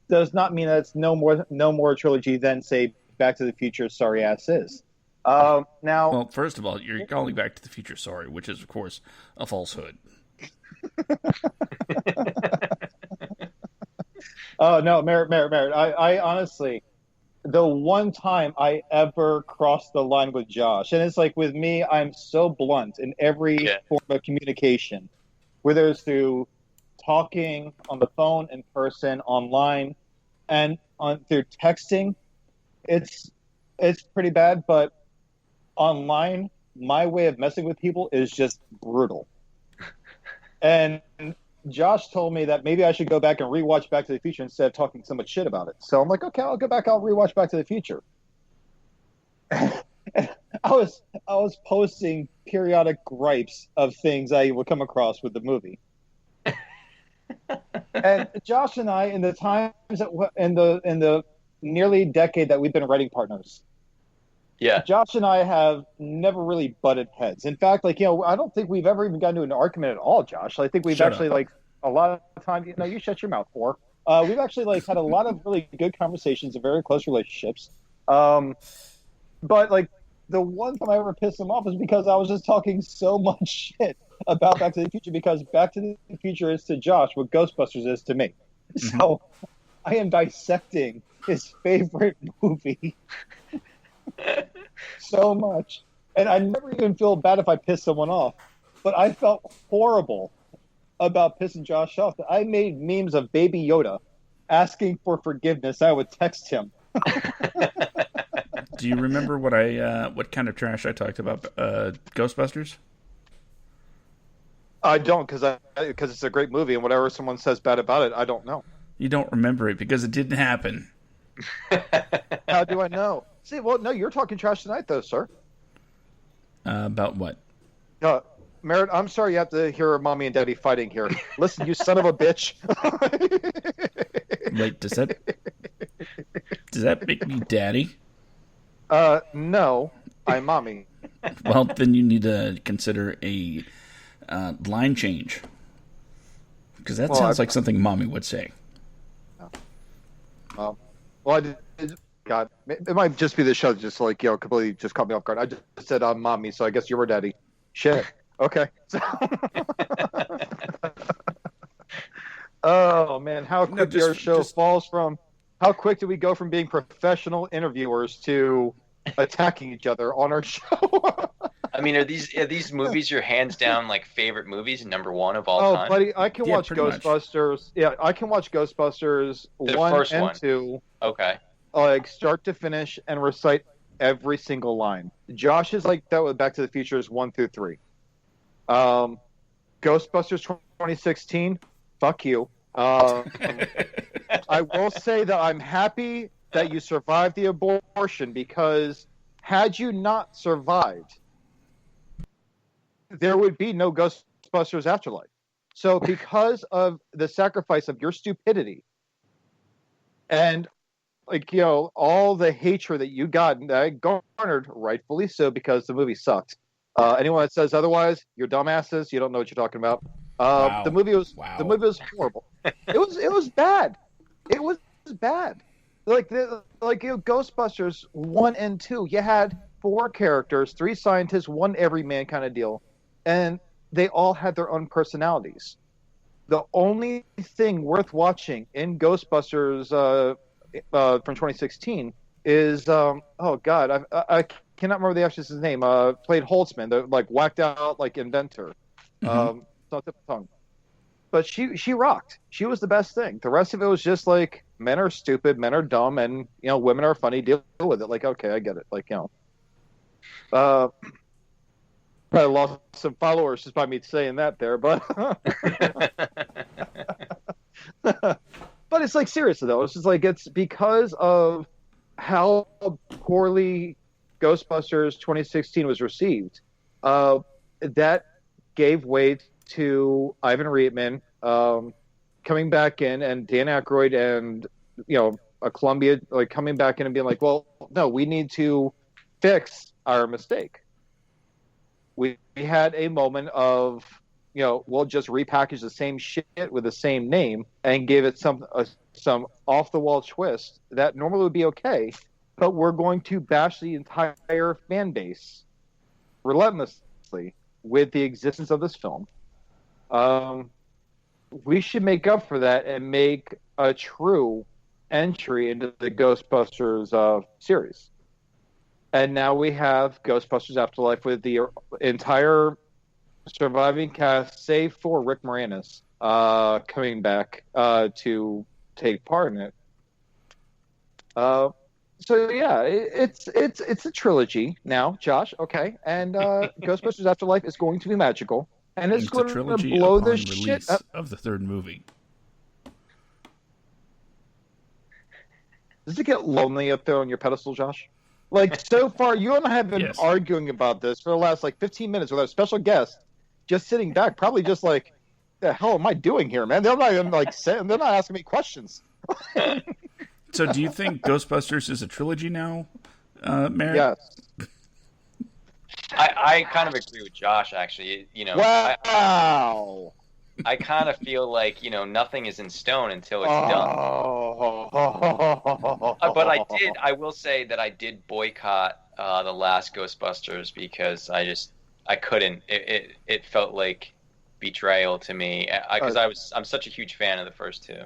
does not mean that it's no more a trilogy than, say, Back to the Future sorry ass is. Now, well, first of all, you're calling Back to the Future sorry, which is, of course, a falsehood. Oh, no, Merritt. I honestly, the one time I ever crossed the line with Josh, and it's like with me, I'm so blunt in every form of communication, whether it's through talking on the phone, in person, online, and through texting. It's pretty bad, but online, my way of messing with people is just brutal. And Josh told me that maybe I should go back and rewatch Back to the Future instead of talking so much shit about it. So I'm like, okay, I'll go back. I'll rewatch Back to the Future. I was posting periodic gripes of things I would come across with the movie. And Josh and I, in the times in the nearly decade that we've been writing partners, Josh and I have never really butted heads. In fact, I don't think we've ever even gotten into an argument at all, Josh. I think we've actually a lot of time. You shut your mouth, whore. We've actually had a lot of really good conversations and very close relationships. But the one time I ever pissed him off is because I was just talking so much shit about Back to the Future, because Back to the Future is to Josh what Ghostbusters is to me. Mm-hmm. So I am dissecting his favorite movie so much. And I never even feel bad if I piss someone off. But I felt horrible about pissing Josh off. I made memes of Baby Yoda asking for forgiveness. I would text him. Do you remember what kind of trash I talked about Ghostbusters? I don't, because it's a great movie, and whatever someone says bad about it, I don't know. You don't remember it because it didn't happen. How do I know? See, well, no, you're talking trash tonight, though, sir. About what? Merritt, I'm sorry you have to hear Mommy and Daddy fighting here. Listen, you son of a bitch. Wait, does that make me Daddy? No, I'm Mommy. Well, then you need to consider a line change, because that sounds like something Mommy would say. Well, I did. God, it might just be the show, just completely just caught me off guard. I just said I'm Mommy, so I guess you were Daddy. Shit. Okay. Oh man, how quick our show falls from. How quick do we go from being professional interviewers to attacking each other on our show? I mean, are these movies your hands down favorite movies, number one of all time? Oh, buddy, I can watch Ghostbusters. Much. Yeah, I can watch Ghostbusters the 1 first and one. 2. Okay. Start to finish and recite every single line. Josh is like that with Back to the Futures 1 through 3. Ghostbusters 2016. Fuck you. I will say that I'm happy that you survived the abortion, because had you not survived, there would be no Ghostbusters Afterlife. So because of the sacrifice of your stupidity and all the hatred that you got, that garnered, rightfully so, because the movie sucked. Anyone that says otherwise, you're dumbasses. You don't know what you're talking about. Wow. The movie was horrible. It was bad. It was bad. Ghostbusters 1 and 2, you had 4 characters, 3 scientists, 1 everyman kind of deal, and they all had their own personalities. The only thing worth watching in Ghostbusters from 2016 is I cannot remember the actress's name. Played Holtzman, the whacked out inventor. Mm-hmm. It's not the tongue. But she rocked. She was the best thing. The rest of it was just men are stupid, men are dumb, and women are funny. Deal with it. Okay, I get it. Probably lost some followers just by me saying that there, but but it's seriously though, it's just it's because of how poorly Ghostbusters 2016 was received. That gave way to Ivan Reitman coming back in, and Dan Aykroyd, and a Columbia coming back in and being like, well, no, we need to fix our mistake. We had a moment of, we'll just repackage the same shit with the same name and give it some off the wall twist that normally would be okay, but we're going to bash the entire fan base relentlessly with the existence of this film. We should make up for that and make a true entry into the Ghostbusters series. And now we have Ghostbusters Afterlife with the entire surviving cast, save for Rick Moranis, coming back to take part in it. So yeah, it's a trilogy now, Josh. Okay, and Ghostbusters Afterlife is going to be magical, and it's going to blow the shit up of the third movie. Does it get lonely up there on your pedestal, Josh? So far, you and I have been arguing about this for the last 15 minutes with our special guest, just sitting back, probably just the hell am I doing here, man? They're not even they're not asking me questions. So, do you think Ghostbusters is a trilogy now, Merritt? Yes. I kind of agree with Josh, actually. Wow. I kind of feel like, nothing is in stone until it's done. But I will say that I did boycott the last Ghostbusters because I couldn't. It felt like betrayal to me because I'm such a huge fan of the first two.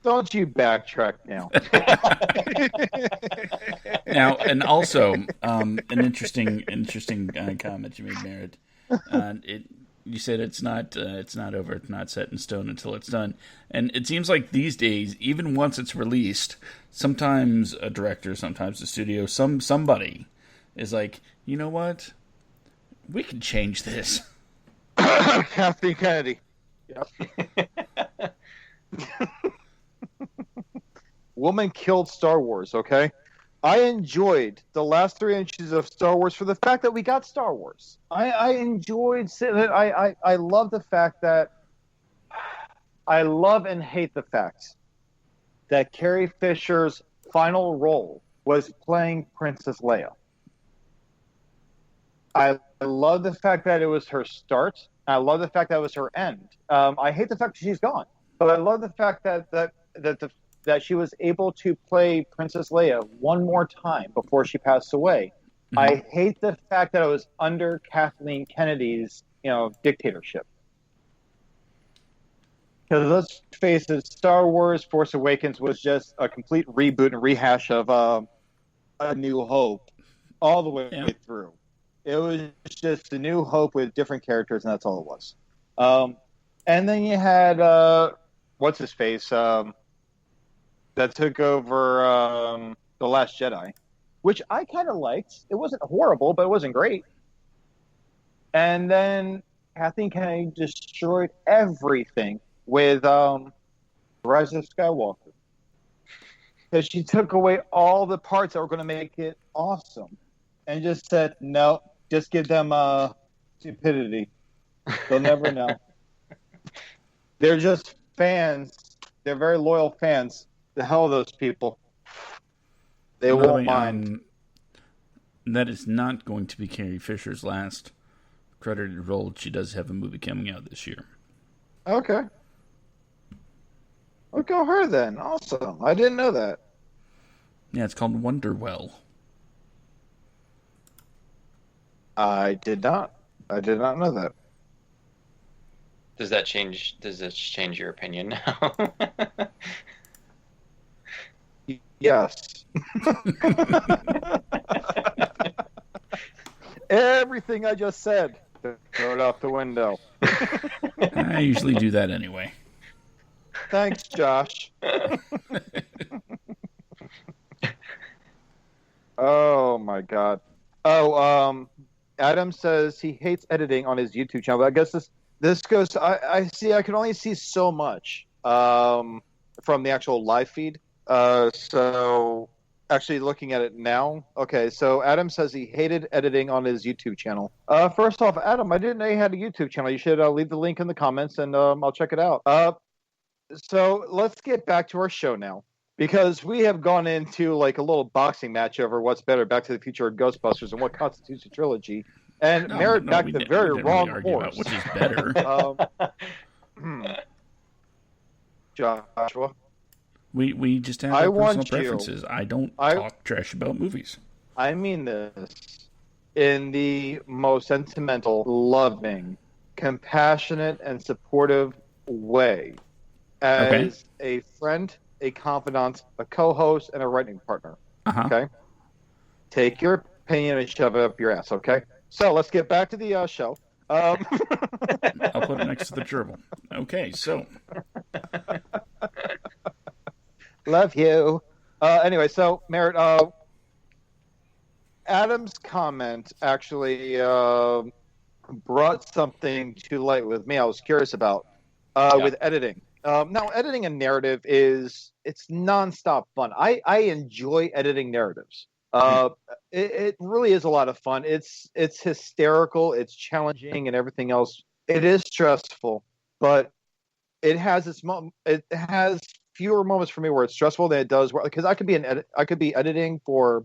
Don't you backtrack now. Now, and also, an interesting comment you made, Merritt. You said it's not over, it's not set in stone until it's done. And it seems like these days, even once it's released, sometimes a director, sometimes the studio, somebody is like, you know what? We can change this. Kathleen Kennedy. Yep. Woman killed Star Wars, okay? I enjoyed the last 3 inches of Star Wars for the fact that we got Star Wars. I enjoyed sitting it. I love the fact that I love and hate the fact that Carrie Fisher's final role was playing Princess Leia. I love the fact that it was her start. I love the fact that it was her end. I hate the fact that she's gone, but I love the fact that she was able to play Princess Leia one more time before she passed away. Mm-hmm. I hate the fact that it was under Kathleen Kennedy's, dictatorship. Because let's face it, Star Wars Force Awakens was just a complete reboot and rehash of A New Hope all the way through. It was just A New Hope with different characters, and that's all it was. And then you had, what's his face, that took over The Last Jedi, which I kind of liked. It wasn't horrible, but it wasn't great. And then Kathleen Kennedy destroyed everything with Rise of Skywalker. Because she took away all the parts that were going to make it awesome. And just said, no, just give them stupidity. They'll never know. They're just fans. They're very loyal fans. The hell are those people? They won't mind. That is not going to be Carrie Fisher's last credited role. She does have a movie coming out this year. Okay. I'll go her then. Awesome. I didn't know that. Yeah, it's called Wonderwell. I did not know that. Does this change your opinion now? Yes. Everything I just said, throw it out the window. I usually do that anyway. Thanks, Josh. Oh my God. Oh, Adam says he hates editing on his YouTube channel. But I guess this goes. I see. I can only see so much from the actual live feed. So actually looking at it now. Okay, so Adam says he hated editing on his YouTube channel. First off, Adam, I didn't know you had a YouTube channel. You should leave the link in the comments, and I'll check it out. So let's get back to our show now, because we have gone into like a little boxing match over what's better, Back to the Future or Ghostbusters, and what constitutes a trilogy. And Merritt backed the very wrong horse. Which is better. Joshua. We just have our personal preferences. I don't talk trash about movies. I mean this in the most sentimental, loving, compassionate, and supportive way. As a friend, a confidant, a co-host, and a writing partner. Okay? Take your opinion and shove it up your ass, okay? So let's get back to the show. I'll put it next to the gerbil. Okay, so... Love you. Anyway, so, Merritt, Adam's comment actually brought something to light with me I was curious about with editing. Now, editing a narrative it's nonstop fun. I enjoy editing narratives. It really is a lot of fun. It's hysterical, it's challenging, and everything else. It is stressful, but it has fewer moments for me where it's stressful than it does because I could be editing for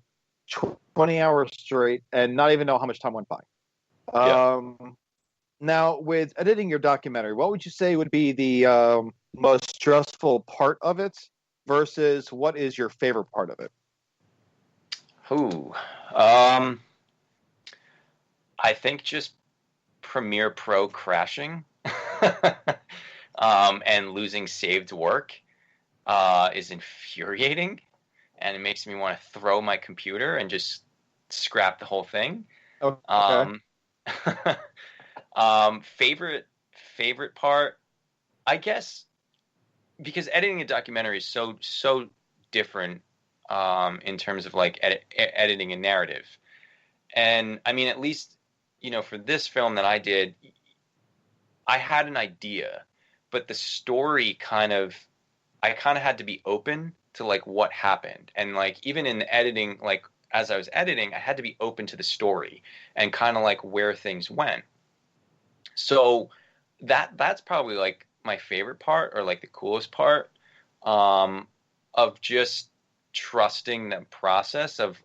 20 hours straight and not even know how much time went by. Now, with editing your documentary, what would you say would be the most stressful part of it versus what is your favorite part of it? I think just Premiere Pro crashing and losing saved work is infuriating, and it makes me want to throw my computer and just scrap the whole thing. Okay. Favorite part, I guess, because editing a documentary is so different in terms of like editing a narrative. And I mean, at least, for this film that I did, I had an idea, but the story I kind of had to be open to like what happened. And like, even in the editing, like as I was editing, I had to be open to the story and kind of like where things went. So that's probably like my favorite part, or like the coolest part, of just trusting the process of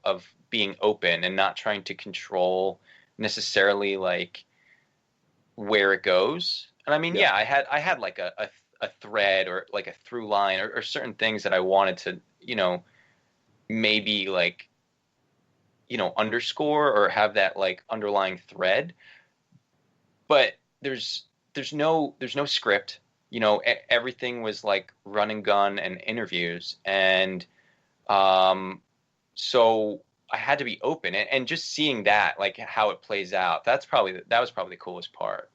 being open and not trying to control necessarily like where it goes. And I mean, I had like a thread or like a through line or certain things that I wanted to, maybe like, underscore or have that like underlying thread, but there's no script, everything was like run and gun and interviews. And, so I had to be open and just seeing that, like how it plays out. That was probably the coolest part.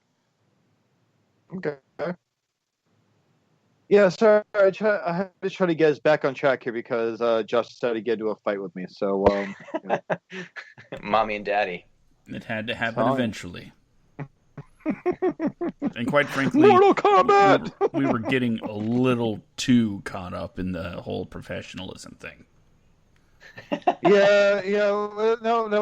Okay. Yeah, sorry, I had to try to get us back on track here because Josh decided to get into a fight with me. So, Mommy and Daddy. It had to happen eventually. And quite frankly, Mortal Kombat! we were getting a little too caught up in the whole professionalism thing. No,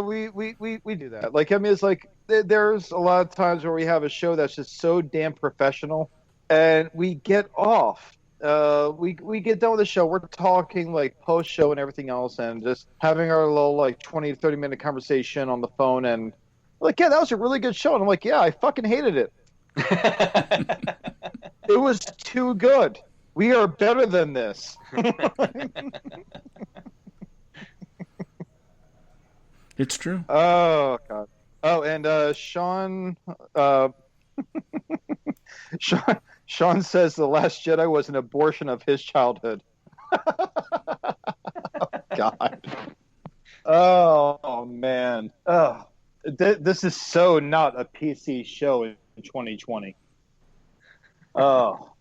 we do that. Like, I mean, it's like there's a lot of times where we have a show that's just so damn professional, and we get off. We get done with the show. We're talking like post show and everything else, and just having our little like 20 to 30 minute conversation on the phone. And like, yeah, that was a really good show. And I'm like, yeah, I fucking hated it. It was too good. We are better than this. It's true. Oh God. Oh, and Sean. Sean says The Last Jedi was an abortion of his childhood. God. Oh man. Oh, this is so not a PC show in 2020. Oh.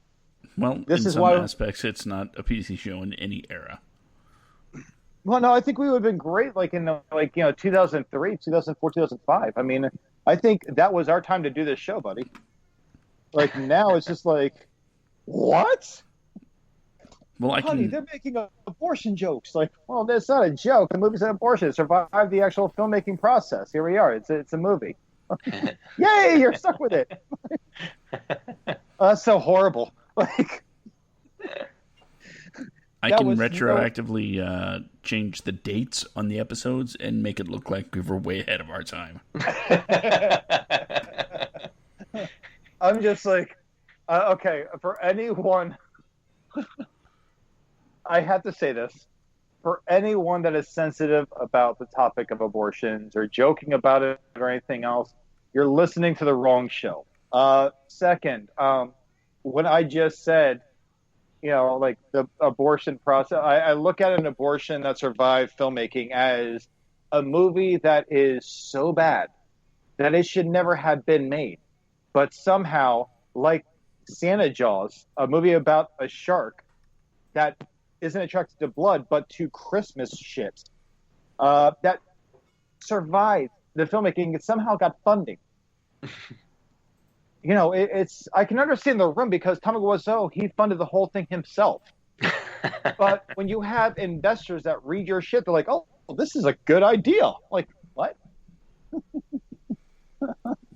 Well, in some aspects, it's not a PC show in any era. Well, no, I think we would have been great, like in 2003, 2004, 2005. I mean, I think that was our time to do this show, buddy. Like now, it's just like, what? Well, I honey, can. they're making abortion jokes. Like, well, that's not a joke. The movie's an abortion. It survived the actual filmmaking process. Here we are. It's a movie. Yay, you're stuck with it. That's so horrible. Like, I that can was retroactively change the dates on the episodes and make it look like we were way ahead of our time. I'm just like, okay, for anyone, I have to say this. For anyone that is sensitive about the topic of abortions or joking about it or anything else, you're listening to the wrong show. Second, when I just said, like the abortion process, I look at an abortion that survived filmmaking as a movie that is so bad that it should never have been made. But somehow, like Santa Jaws, a movie about a shark that isn't attracted to blood, but to Christmas shit, that survived the filmmaking, it somehow got funding. It's I can understand the room because Tommy Wiseau, he funded the whole thing himself. But when you have investors that read your shit, they're like, "Oh, this is a good idea." Like, what?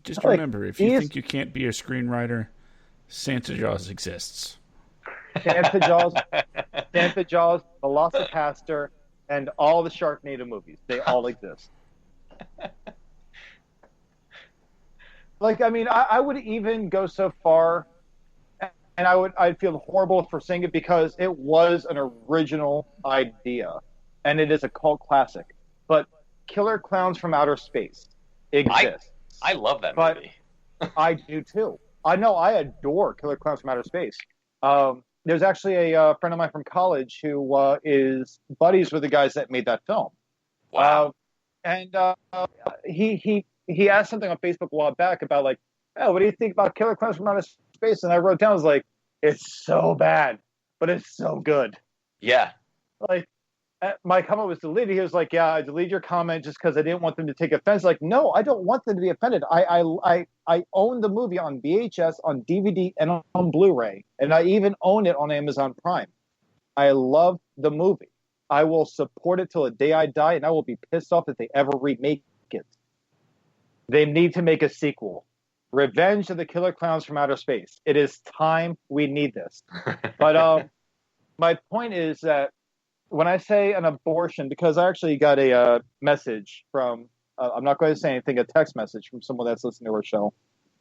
Just remember, if you think you can't be a screenwriter, Santa Jaws exists. Santa Jaws, Velocipaster, and all the Sharknado movies. They all exist. Like, I mean, I would even go so far, and I'd feel horrible for saying it because it was an original idea, and it is a cult classic. But Killer Clowns from Outer Space exists. I love that movie. I do too. I know I adore Killer Clowns from Outer Space. There's actually a friend of mine from college who is buddies with the guys that made that film. Wow. And he asked something on Facebook a while back about like, oh, what do you think about Killer Clowns from Outer Space? And I wrote down, I was like, it's so bad, but it's so good. Yeah. Like, my comment was deleted. He was like, yeah, I deleted your comment just because I didn't want them to take offense. Like, no, I don't want them to be offended. I own the movie on VHS, on DVD, and on Blu-ray. And I even own it on Amazon Prime. I love the movie. I will support it till the day I die, and I will be pissed off if they ever remake it. They need to make a sequel. Revenge of the Killer Clowns from Outer Space. It is time. We need this. But my point is that when I say an abortion, because I actually got a message from, I'm not going to say anything, a text message from someone that's listening to our show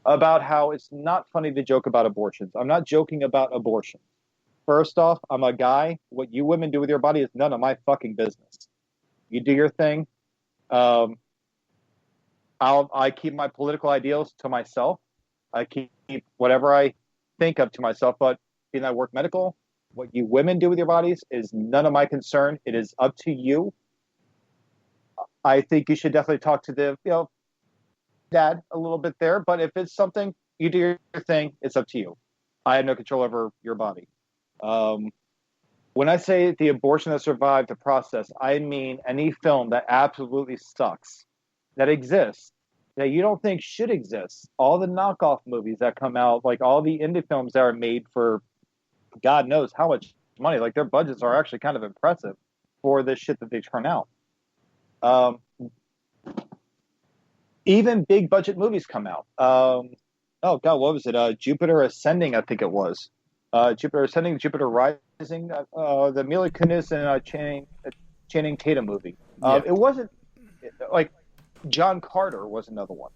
about how it's not funny to joke about abortions. I'm not joking about abortion. First off, I'm a guy. What you women do with your body is none of my fucking business. You do your thing. I keep my political ideals to myself. I keep whatever I think of to myself. But being that I work medical, what you women do with your bodies is none of my concern. It is up to you. I think you should definitely talk to the, dad a little bit there. But if it's something, you do your thing, it's up to you. I have no control over your body. When I say the abortion that survived the process, I mean any film that absolutely sucks, that exists, that you don't think should exist. All the knockoff movies that come out, like all the indie films that are made for God knows how much money. Like their budgets are actually kind of impressive for the shit that they turn out. Even big budget movies come out. Oh God, what was it? Jupiter Ascending, I think it was. Jupiter Ascending, Jupiter Rising, the Mila Kunis and Channing Tatum movie. It wasn't like John Carter was another one.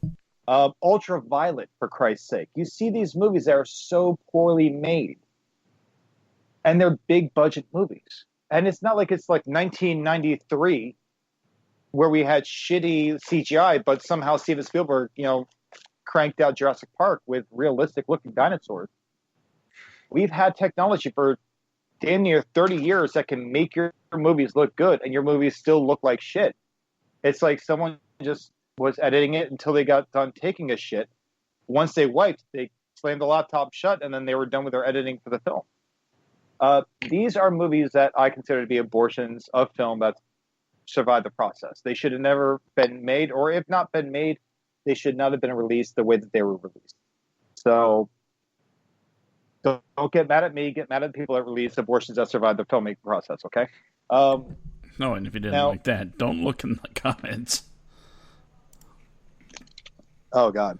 Ultraviolet, for Christ's sake. You see these movies that are so poorly made. And they're big budget movies. And it's not like it's like 1993 where we had shitty CGI, but somehow Steven Spielberg, cranked out Jurassic Park with realistic looking dinosaurs. We've had technology for damn near 30 years that can make your movies look good and your movies still look like shit. It's like someone just was editing it until they got done taking a shit. Once they wiped, they slammed the laptop shut and then they were done with their editing for the film. These are movies that I consider to be abortions of film that survived the process. They should have never been made, or if not been made, they should not have been released the way that they were released. So Don't get mad at me. Get mad at the people that release abortions that survived the filmmaking process. Okay. No, and if you didn't like that, don't look in the comments. Oh God.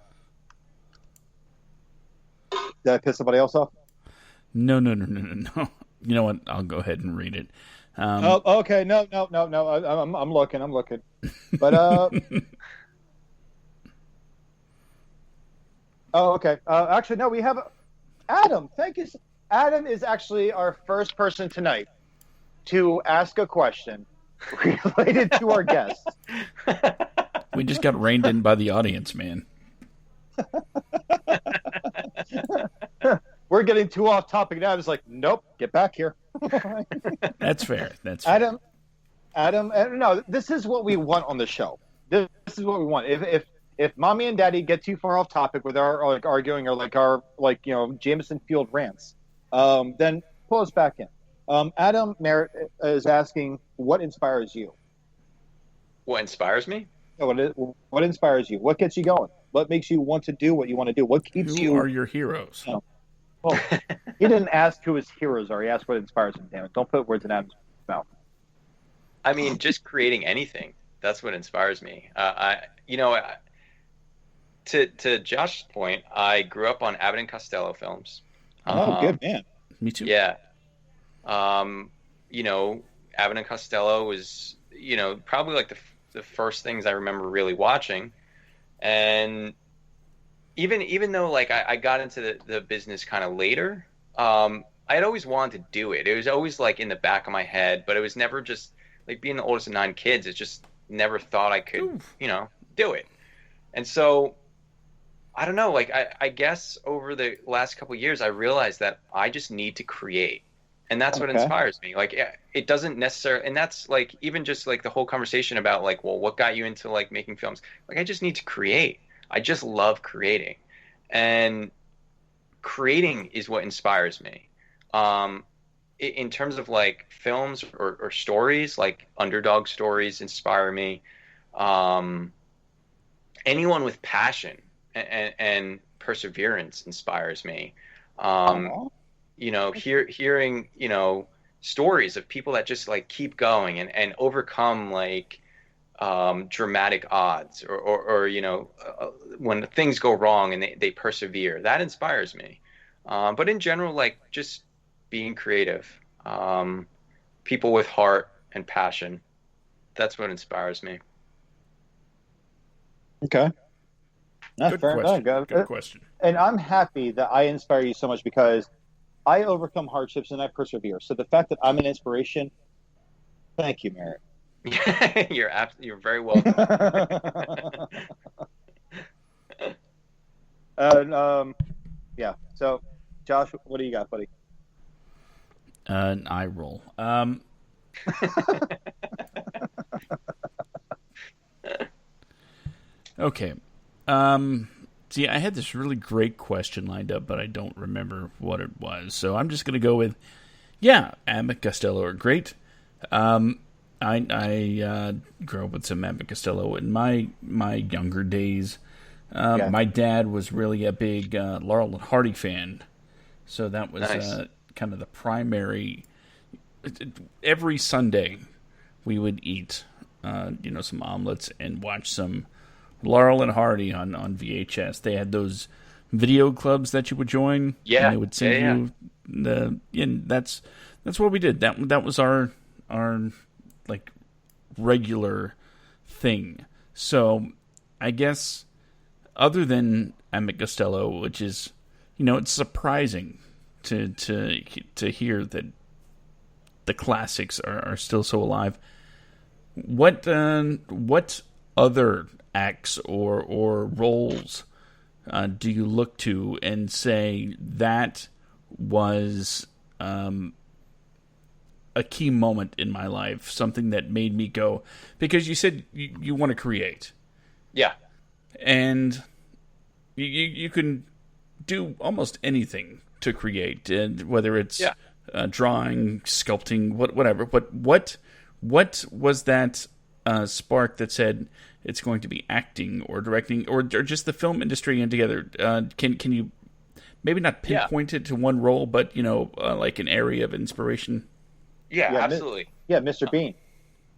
Did I piss somebody else off? No. You know what? I'll go ahead and read it. Okay. No. I'm looking. But oh, okay. Actually, no. We have Adam. Thank you. Adam is actually our first person tonight to ask a question related to our guests. We just got reined in by the audience, man. We're getting too off topic now. It's like, nope, get back here. That's fair. That's fair. Adam. No, this is what we want on the show. This is what we want. If mommy and daddy get too far off topic with our like arguing or like Jameson Field rants, then pull us back in. Adam Merritt is asking, what inspires you? What inspires me? What inspires you? What gets you going? What makes you want to do what you want to do? What keeps you? Who are your heroes? Well, he didn't ask who his heroes are. He asked what inspires him. Damn it! Don't put words in Adam's mouth. I mean, just creating anything. That's what inspires me. To Josh's point, I grew up on Abbott and Costello films. Oh, good man. Me too. Yeah. Abbott and Costello was, probably like the first things I remember really watching. And even though like I got into the business kind of later, I had always wanted to do it. It was always like in the back of my head, but it was never just like being the oldest of 9 kids. It just never thought I could, do it. And so I don't know, like I guess over the last couple of years, I realized that I just need to create. And that's what inspires me. Like, it doesn't necessarily, and that's like, even just like the whole conversation about like, well, what got you into like making films? Like, I just need to create. I just love creating. And creating is what inspires me. In terms of like films or stories, like underdog stories inspire me. Anyone with passion and perseverance inspires me. Hearing, stories of people that just like keep going and overcome like dramatic odds or when things go wrong and they persevere, that inspires me. But in general, like just being creative, people with heart and passion, that's what inspires me. Okay. Good question. Good question. And I'm happy that I inspire you so much because I overcome hardships and I persevere. So the fact that I'm an inspiration, thank you, Merritt. You're very welcome. Yeah. So, Josh, what do you got, buddy? An eye roll. Okay. See, I had this really great question lined up, but I don't remember what it was. So I'm just going to go with, Abbott Costello are great. I grew up with some Abbott Costello in my younger days. My dad was really a big Laurel and Hardy fan, so that was nice. Kind of the primary. Every Sunday, we would eat, some omelets and watch some Laurel and Hardy on VHS. They had those video clubs that you would join. Yeah, and they would send you and that's what we did. That was our like regular thing. So I guess other than Abbott Costello, which is it's surprising to hear that the classics are still so alive. What other acts or roles do you look to and say that was a key moment in my life, something that made me go, because you said you want to create. Yeah. And you can do almost anything to create, and whether it's drawing, sculpting, whatever. But what was that spark that said it's going to be acting or directing or just the film industry and together? Can you maybe not pinpointed to one role, but like an area of inspiration. Yeah, absolutely. Mr. Bean.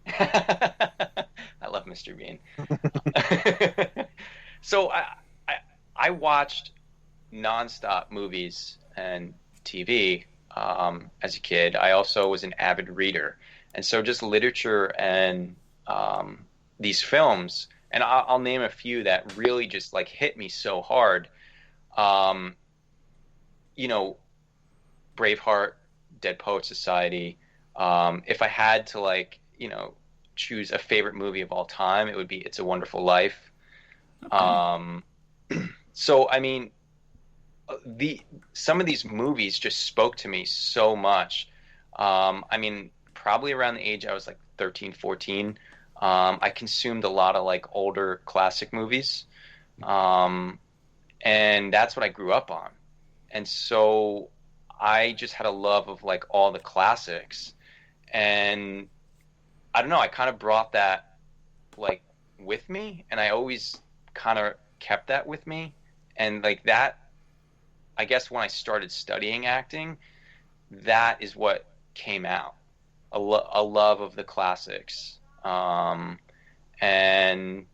I love Mr. Bean. So I watched nonstop movies and TV as a kid. I also was an avid reader, and so just literature and these films. And I'll name a few that really just like hit me so hard. Braveheart, Dead Poets Society. If I had to choose a favorite movie of all time, it would be It's a Wonderful Life. Okay. So I mean, some of these movies just spoke to me so much. I mean, probably around the age I was like 13, 14, I consumed a lot of like older classic movies. And that's what I grew up on. And so I just had a love of like all the classics. And I don't know, I kind of brought that like with me, and I always kind of kept that with me. And like that, I guess when I started studying acting, that is what came out. A love of the classics. And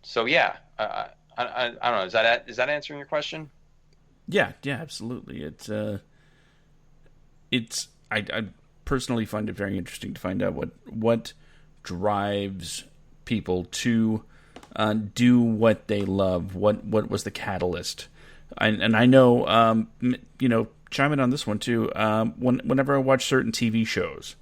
so, yeah, I don't know. Is that answering your question? Yeah, absolutely. I personally find it very interesting to find out what drives people to do what they love. What was the catalyst? And I know, chime in on this one too. Whenever I watch certain TV shows,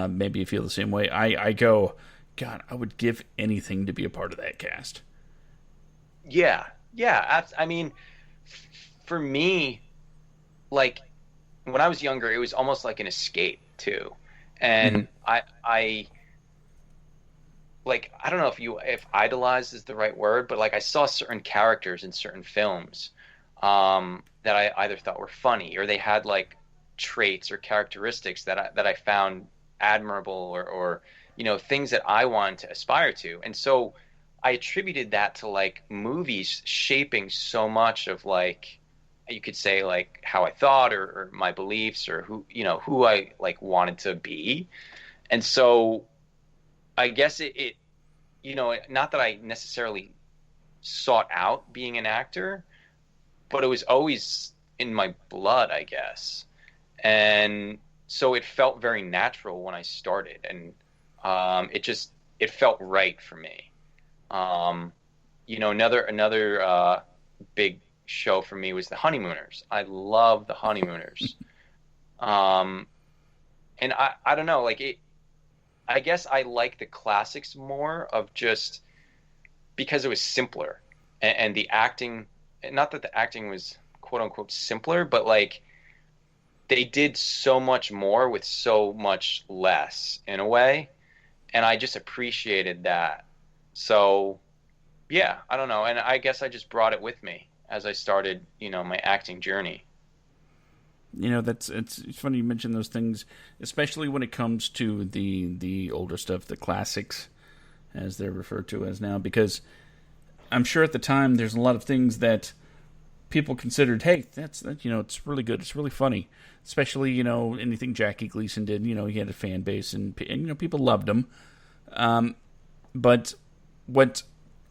maybe you feel the same way. I go, God, I would give anything to be a part of that cast. Yeah. I mean, for me, like when I was younger, it was almost like an escape too. And I don't know if idolize is the right word, but like I saw certain characters in certain films that I either thought were funny, or they had like traits or characteristics that I found admirable, or things that I wanted to aspire to. And so I attributed that to like movies shaping so much of like, you could say like how I thought, or my beliefs, or who I like wanted to be. And so I guess it not that I necessarily sought out being an actor, but it was always in my blood, I guess. And so it felt very natural when I started, and it felt right for me. Another big show for me was the Honeymooners. I love the Honeymooners. And I don't know, like I guess I like the classics more of just because it was simpler, and the acting, not that the acting was quote unquote simpler, but like they did so much more with so much less in a way. And I just appreciated that. So yeah, I don't know. And I guess I just brought it with me as I started, my acting journey. It's funny you mention those things, especially when it comes to the older stuff, the classics, as they're referred to as now, because I'm sure at the time there's a lot of things that people considered, hey, that's it's really good, it's really funny, especially anything Jackie Gleason did. He had a fan base, and people loved him. But what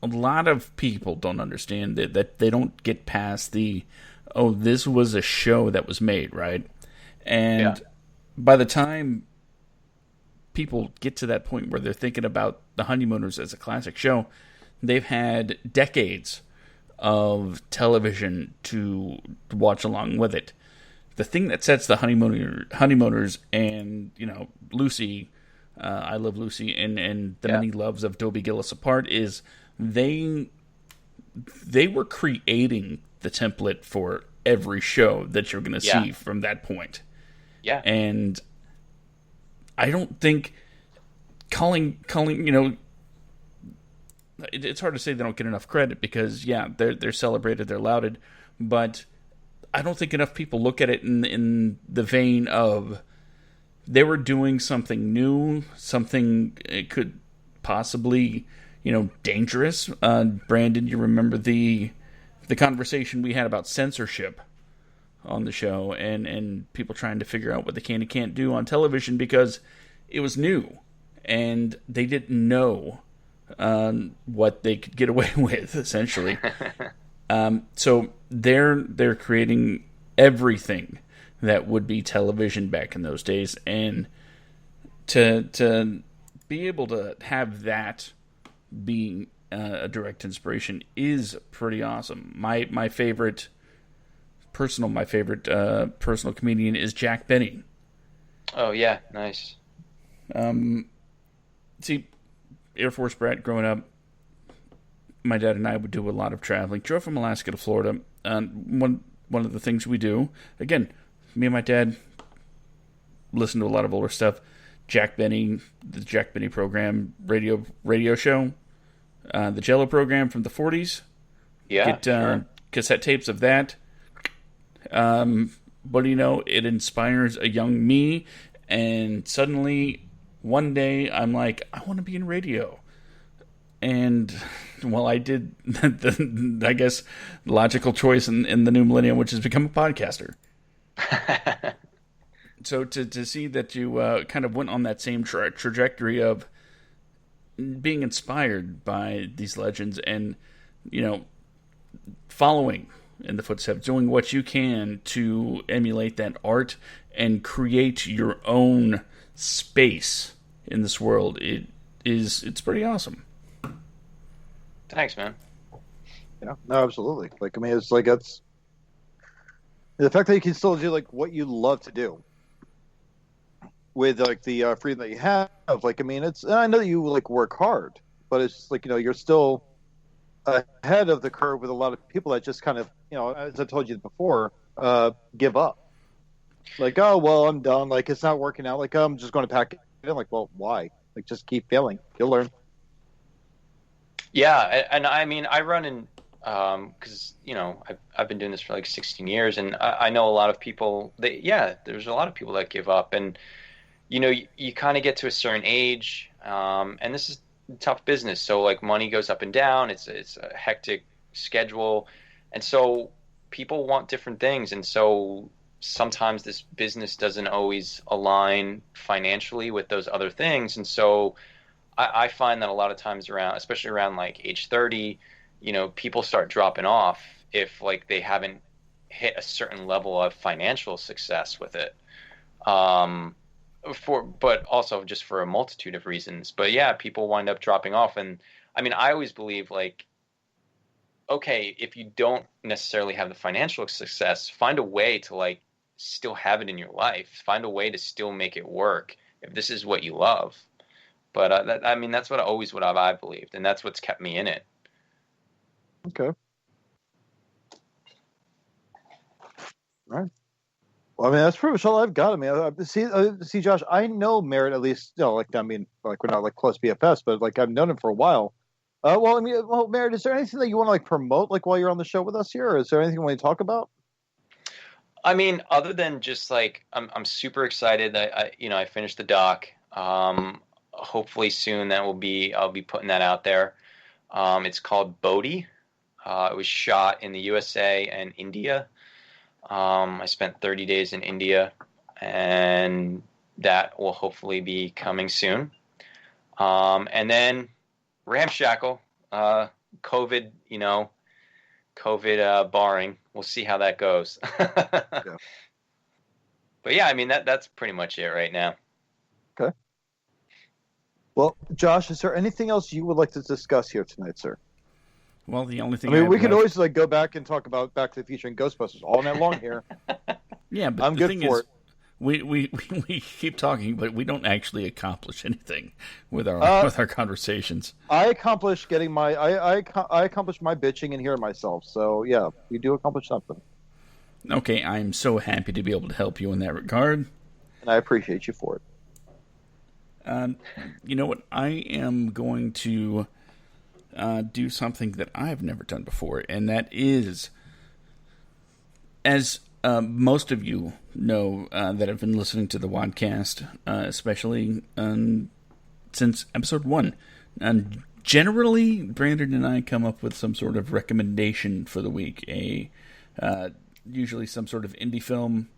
a lot of people don't understand that they don't get past this was a show that was made, right? And by the time people get to that point where they're thinking about the Honeymooners as a classic show, they've had decades of television to watch along with it. The thing that sets the Honeymooners and Lucy, I Love Lucy, and the Many Loves of Dobie Gillis apart is they were creating the template for every show that you're going to see from that point. Yeah. And I don't think calling it's hard to say they don't get enough credit, because they're celebrated, they're lauded, but I don't think enough people look at it in the vein of they were doing something new, something it could possibly dangerous. Brandon, you remember the conversation we had about censorship on the show, and people trying to figure out what they can and can't do on television because it was new, and they didn't know what they could get away with, essentially. So they're creating everything that would be television back in those days, and to be able to have that be a direct inspiration is pretty awesome. My favorite personal comedian is Jack Benny. Oh yeah, nice. See, Air Force brat growing up, my dad and I would do a lot of traveling. Drove from Alaska to Florida. One of the things we do, again, me and my dad listen to a lot of older stuff. Jack Benny, the Jack Benny program, radio show, the Jello program from the 40s. Yeah, Get cassette tapes of that. But it inspires a young me, and suddenly one day I'm like, I want to be in radio. And well, I did the I guess logical choice in the new millennium, which is become a podcaster. So to see that you kind of went on that same trajectory of being inspired by these legends and, following in the footsteps, doing what you can to emulate that art and create your own space in this world, it's pretty awesome. Thanks, man. Yeah, no, absolutely. It's like that's the fact that you can still do what you love to do with the freedom that you have. It's, I know that you work hard, but it's you're still ahead of the curve with a lot of people that just kind of, as I told you before, give up. Oh well, I'm done. It's not working out. I'm just going to pack it in. Well, why? Just keep failing. You'll learn. Yeah, and I mean, I run in because I've been doing this for 16 years, and I know a lot of people. There's a lot of people that give up, and you kind of get to a certain age, and this is tough business. So money goes up and down. It's a hectic schedule, and so people want different things, and so sometimes this business doesn't always align financially with those other things, and so I find that a lot of times especially around age 30, people start dropping off if they haven't hit a certain level of financial success with it. But also just for a multitude of reasons. But yeah, people wind up dropping off. And I mean, I always believe okay, if you don't necessarily have the financial success, find a way to still have it in your life. Find a way to still make it work if this is what you love. But that's what I've believed, and that's what's kept me in it. Okay. All right. Well, that's pretty much all I've got. See, Josh, I know Merritt at least. We're not close BFFs, but I've known him for a while. Merritt, is there anything that you want to promote while you're on the show with us here? Or is there anything you want to talk about? I mean, other than just I'm super excited that I finished the doc. Hopefully soon I'll be putting that out there. It's called Bodhi. It was shot in the USA and India. I spent 30 days in India, and that will hopefully be coming soon. And then Ramshackle, COVID barring. We'll see how that goes. Yeah. But yeah, that's pretty much it right now. Okay. Well, Josh, is there anything else you would like to discuss here tonight, sir? Well, the only thing we could always go back and talk about Back to the Future and Ghostbusters all night long here. Yeah, but I'm the good thing for is, it. we keep talking, but we don't actually accomplish anything with our conversations. I accomplished getting I accomplished my bitching and hearing myself. So yeah, we do accomplish something. Okay, I'm so happy to be able to help you in that regard, and I appreciate you for it. You know what? I am going to do something that I've never done before, and that is, as most of you know that have been listening to the WADcast, especially since episode 1, generally Brandon and I come up with some sort of recommendation for the week, a usually some sort of indie film.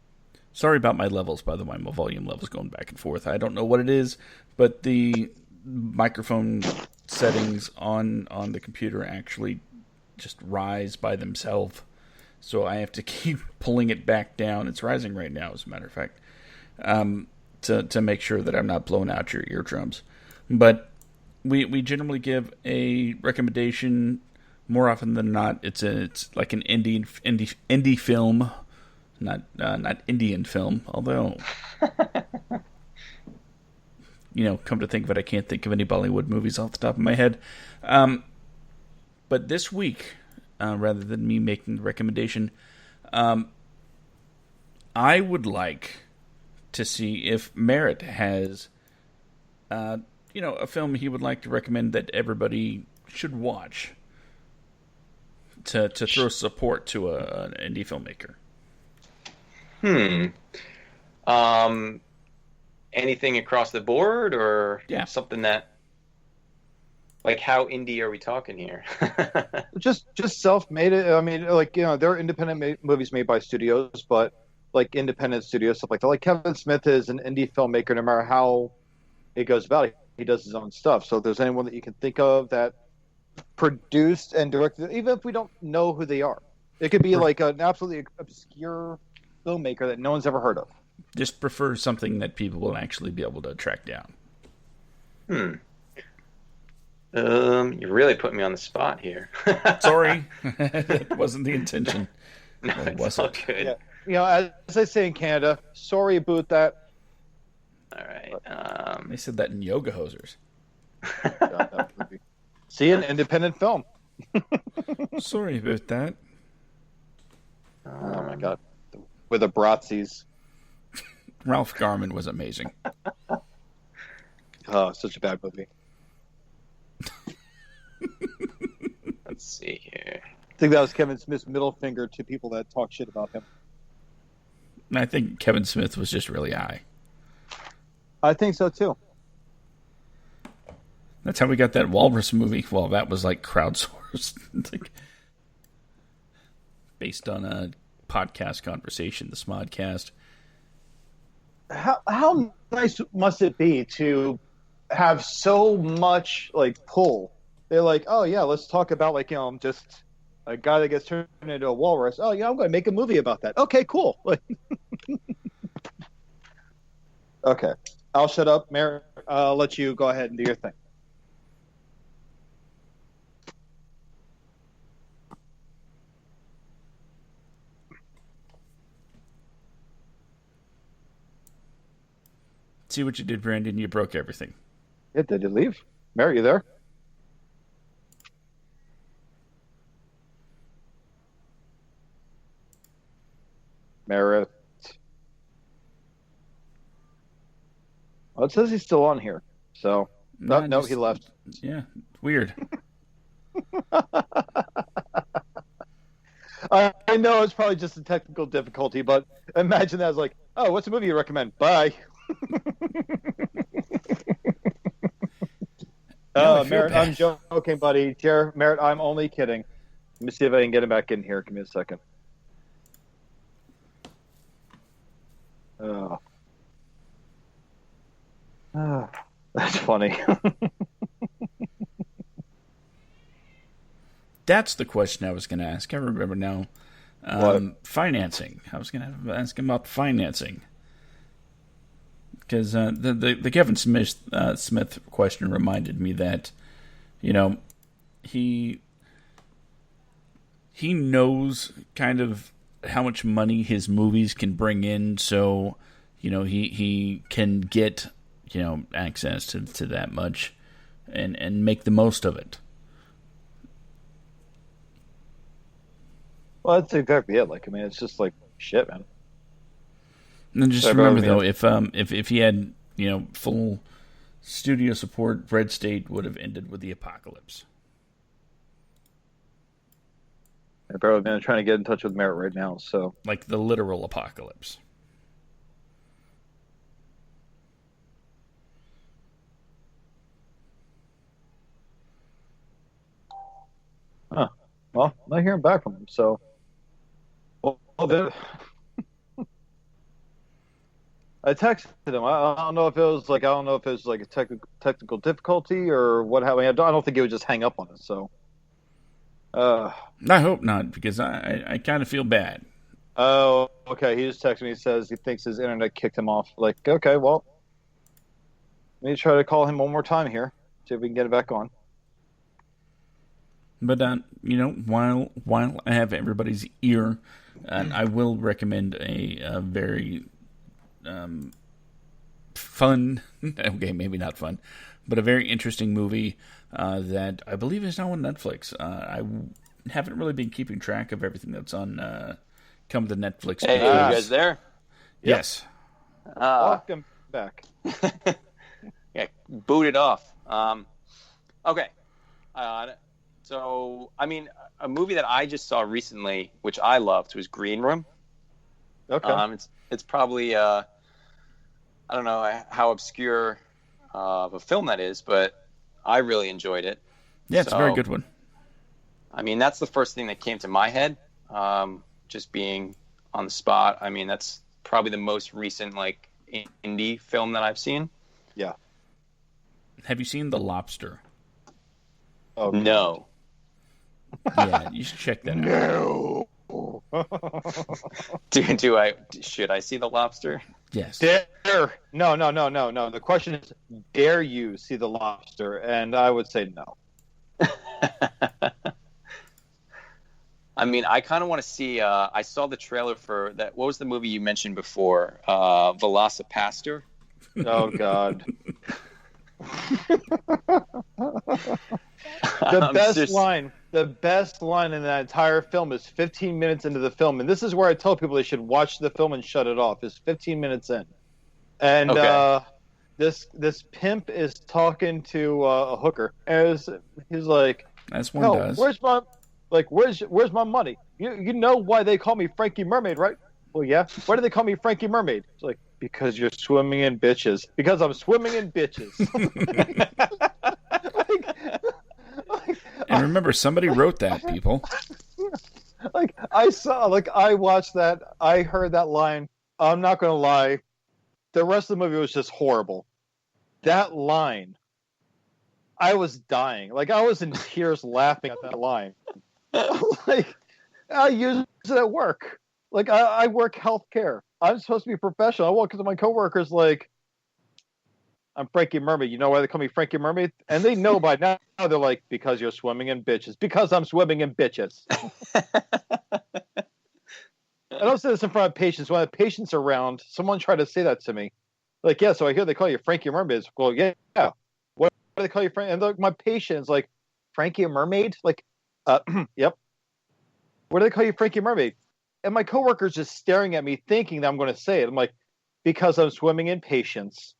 Sorry about my levels, by the way. My volume level's going back and forth. I don't know what it is, but the microphone settings on the computer actually just rise by themselves. So I have to keep pulling it back down. It's rising right now, as a matter of fact, to make sure that I'm not blowing out your eardrums. But we generally give a recommendation. More often than not, it's like an indie film, not Indian film. Although, come to think of it, I can't think of any Bollywood movies off the top of my head. But this week, rather than me making the recommendation, I would like to see if Merritt has, a film he would like to recommend that everybody should watch to throw support to an indie filmmaker. Anything across the board, or something that, like, how indie are we talking here? just self-made. I mean, like, there are independent movies made by studios, but like independent studios, stuff like that. Like Kevin Smith is an indie filmmaker. No matter how it goes about it, he does his own stuff. So if there's anyone that you can think of that produced and directed, even if we don't know who they are, it could be like an absolutely obscure filmmaker that no one's ever heard of. Just prefer something that people will actually be able to track down. You really put me on the spot here. Sorry, it wasn't the intention. No, it's all good. Yeah. As I say in Canada, sorry about that. All right. They said that in Yoga Hosers. See, an independent film. Sorry about that. Oh my God, with the Bratzies. Ralph Garman was amazing. Oh, such a bad movie. Let's see here. I think that was Kevin Smith's middle finger to people that talk shit about him. I think Kevin Smith was just really high. I think so too. That's how we got that Walrus movie. Well, that was like crowdsourced. Like, based on a podcast conversation, the Smodcast. How nice must it be to have so much like pull? They're like, oh yeah, let's talk about like just a guy that gets turned into a walrus. Oh yeah, I'm going to make a movie about that. Okay, cool. Okay, I'll shut up, Merritt. I'll let you go ahead and do your thing. See what you did, Brandon? You broke everything. Yeah, did you leave? Merritt, you there? Merritt. Well, it says he's still on here. So, no, he left. Yeah, weird. I know it's probably just a technical difficulty, but imagine that as like, oh, what's a movie you recommend? Bye. Merritt, I'm joking, buddy. Merritt, I'm only kidding. Let me see if I can get him back in here. Give me a second. Oh. That's funny. That's the question I was going to ask. I remember now. Financing. I was going to ask him about financing. Because the Kevin Smith question reminded me that, he knows kind of how much money his movies can bring in, so he can get access to that much and make the most of it. Well, that's exactly it. Like, I mean, it's just like shit, man. And just remember, though, if he had full studio support, Red State would have ended with the apocalypse. I'm probably going to try to get in touch with Merritt right now. So, like the literal apocalypse. Huh. Well, I'm not hearing back from him. So, we'll I texted him. I don't know if it was like a technical difficulty or what happened. I don't think he would just hang up on us. So, I hope not, because I kind of feel bad. Oh, okay. He just texted me. He says he thinks his internet kicked him off. Like, okay, well, let me try to call him one more time here, see if we can get it back on. But while I have everybody's ear, I will recommend a very fun, okay, maybe not fun, but a very interesting movie that I believe is now on Netflix. I haven't really been keeping track of everything that's on come to Netflix. Hey, you guys there? Yes. Welcome back. Yeah, booted off. Okay. So, I mean, a movie that I just saw recently, which I loved, was Green Room. Okay. It's probably I don't know how obscure of a film that is, but I really enjoyed it. Yeah, it's a very good one. I mean, that's the first thing that came to my head. Just being on the spot. I mean, that's probably the most recent like indie film that I've seen. Yeah. Have you seen The Lobster? Oh no. Yeah, you should check that out. No. Should I see The Lobster? Yes. Dare. No. The question is, dare you see The Lobster? And I would say no. I mean, I kind of want to see. I saw the trailer for that. What was the movie you mentioned before? Velocipaster. Oh God. The best line in that entire film is 15 minutes into the film, and this is where I tell people they should watch the film and shut it off. Is 15 minutes in, and okay. This pimp is talking to a hooker, and he's like, "That's one does. Where's my money? You know why they call me Frankie Mermaid, right? Well, yeah. Why do they call me Frankie Mermaid? It's like, because you're swimming in bitches. Because I'm swimming in bitches. And remember, somebody wrote that, people. I watched that. I heard that line. I'm not going to lie. The rest of the movie was just horrible. That line, I was dying. Like, I was in tears laughing at that line. Like, I use it at work. Like, I work healthcare. I'm supposed to be professional. I walk into my coworkers like, I'm Frankie Mermaid. You know why they call me Frankie Mermaid? And they know by now. They're like, because you're swimming in bitches. Because I'm swimming in bitches. I don't say this in front of patients. When I have patients around, someone tried to say that to me. Like, yeah, so I hear they call you Frankie Mermaid. Well, yeah. What do they call you, Frankie? And my patient's like, Frankie a Mermaid? Like, yep. What do they call you, Frankie Mermaid? And my coworker's just staring at me, thinking that I'm going to say it. I'm like, because I'm swimming in patience.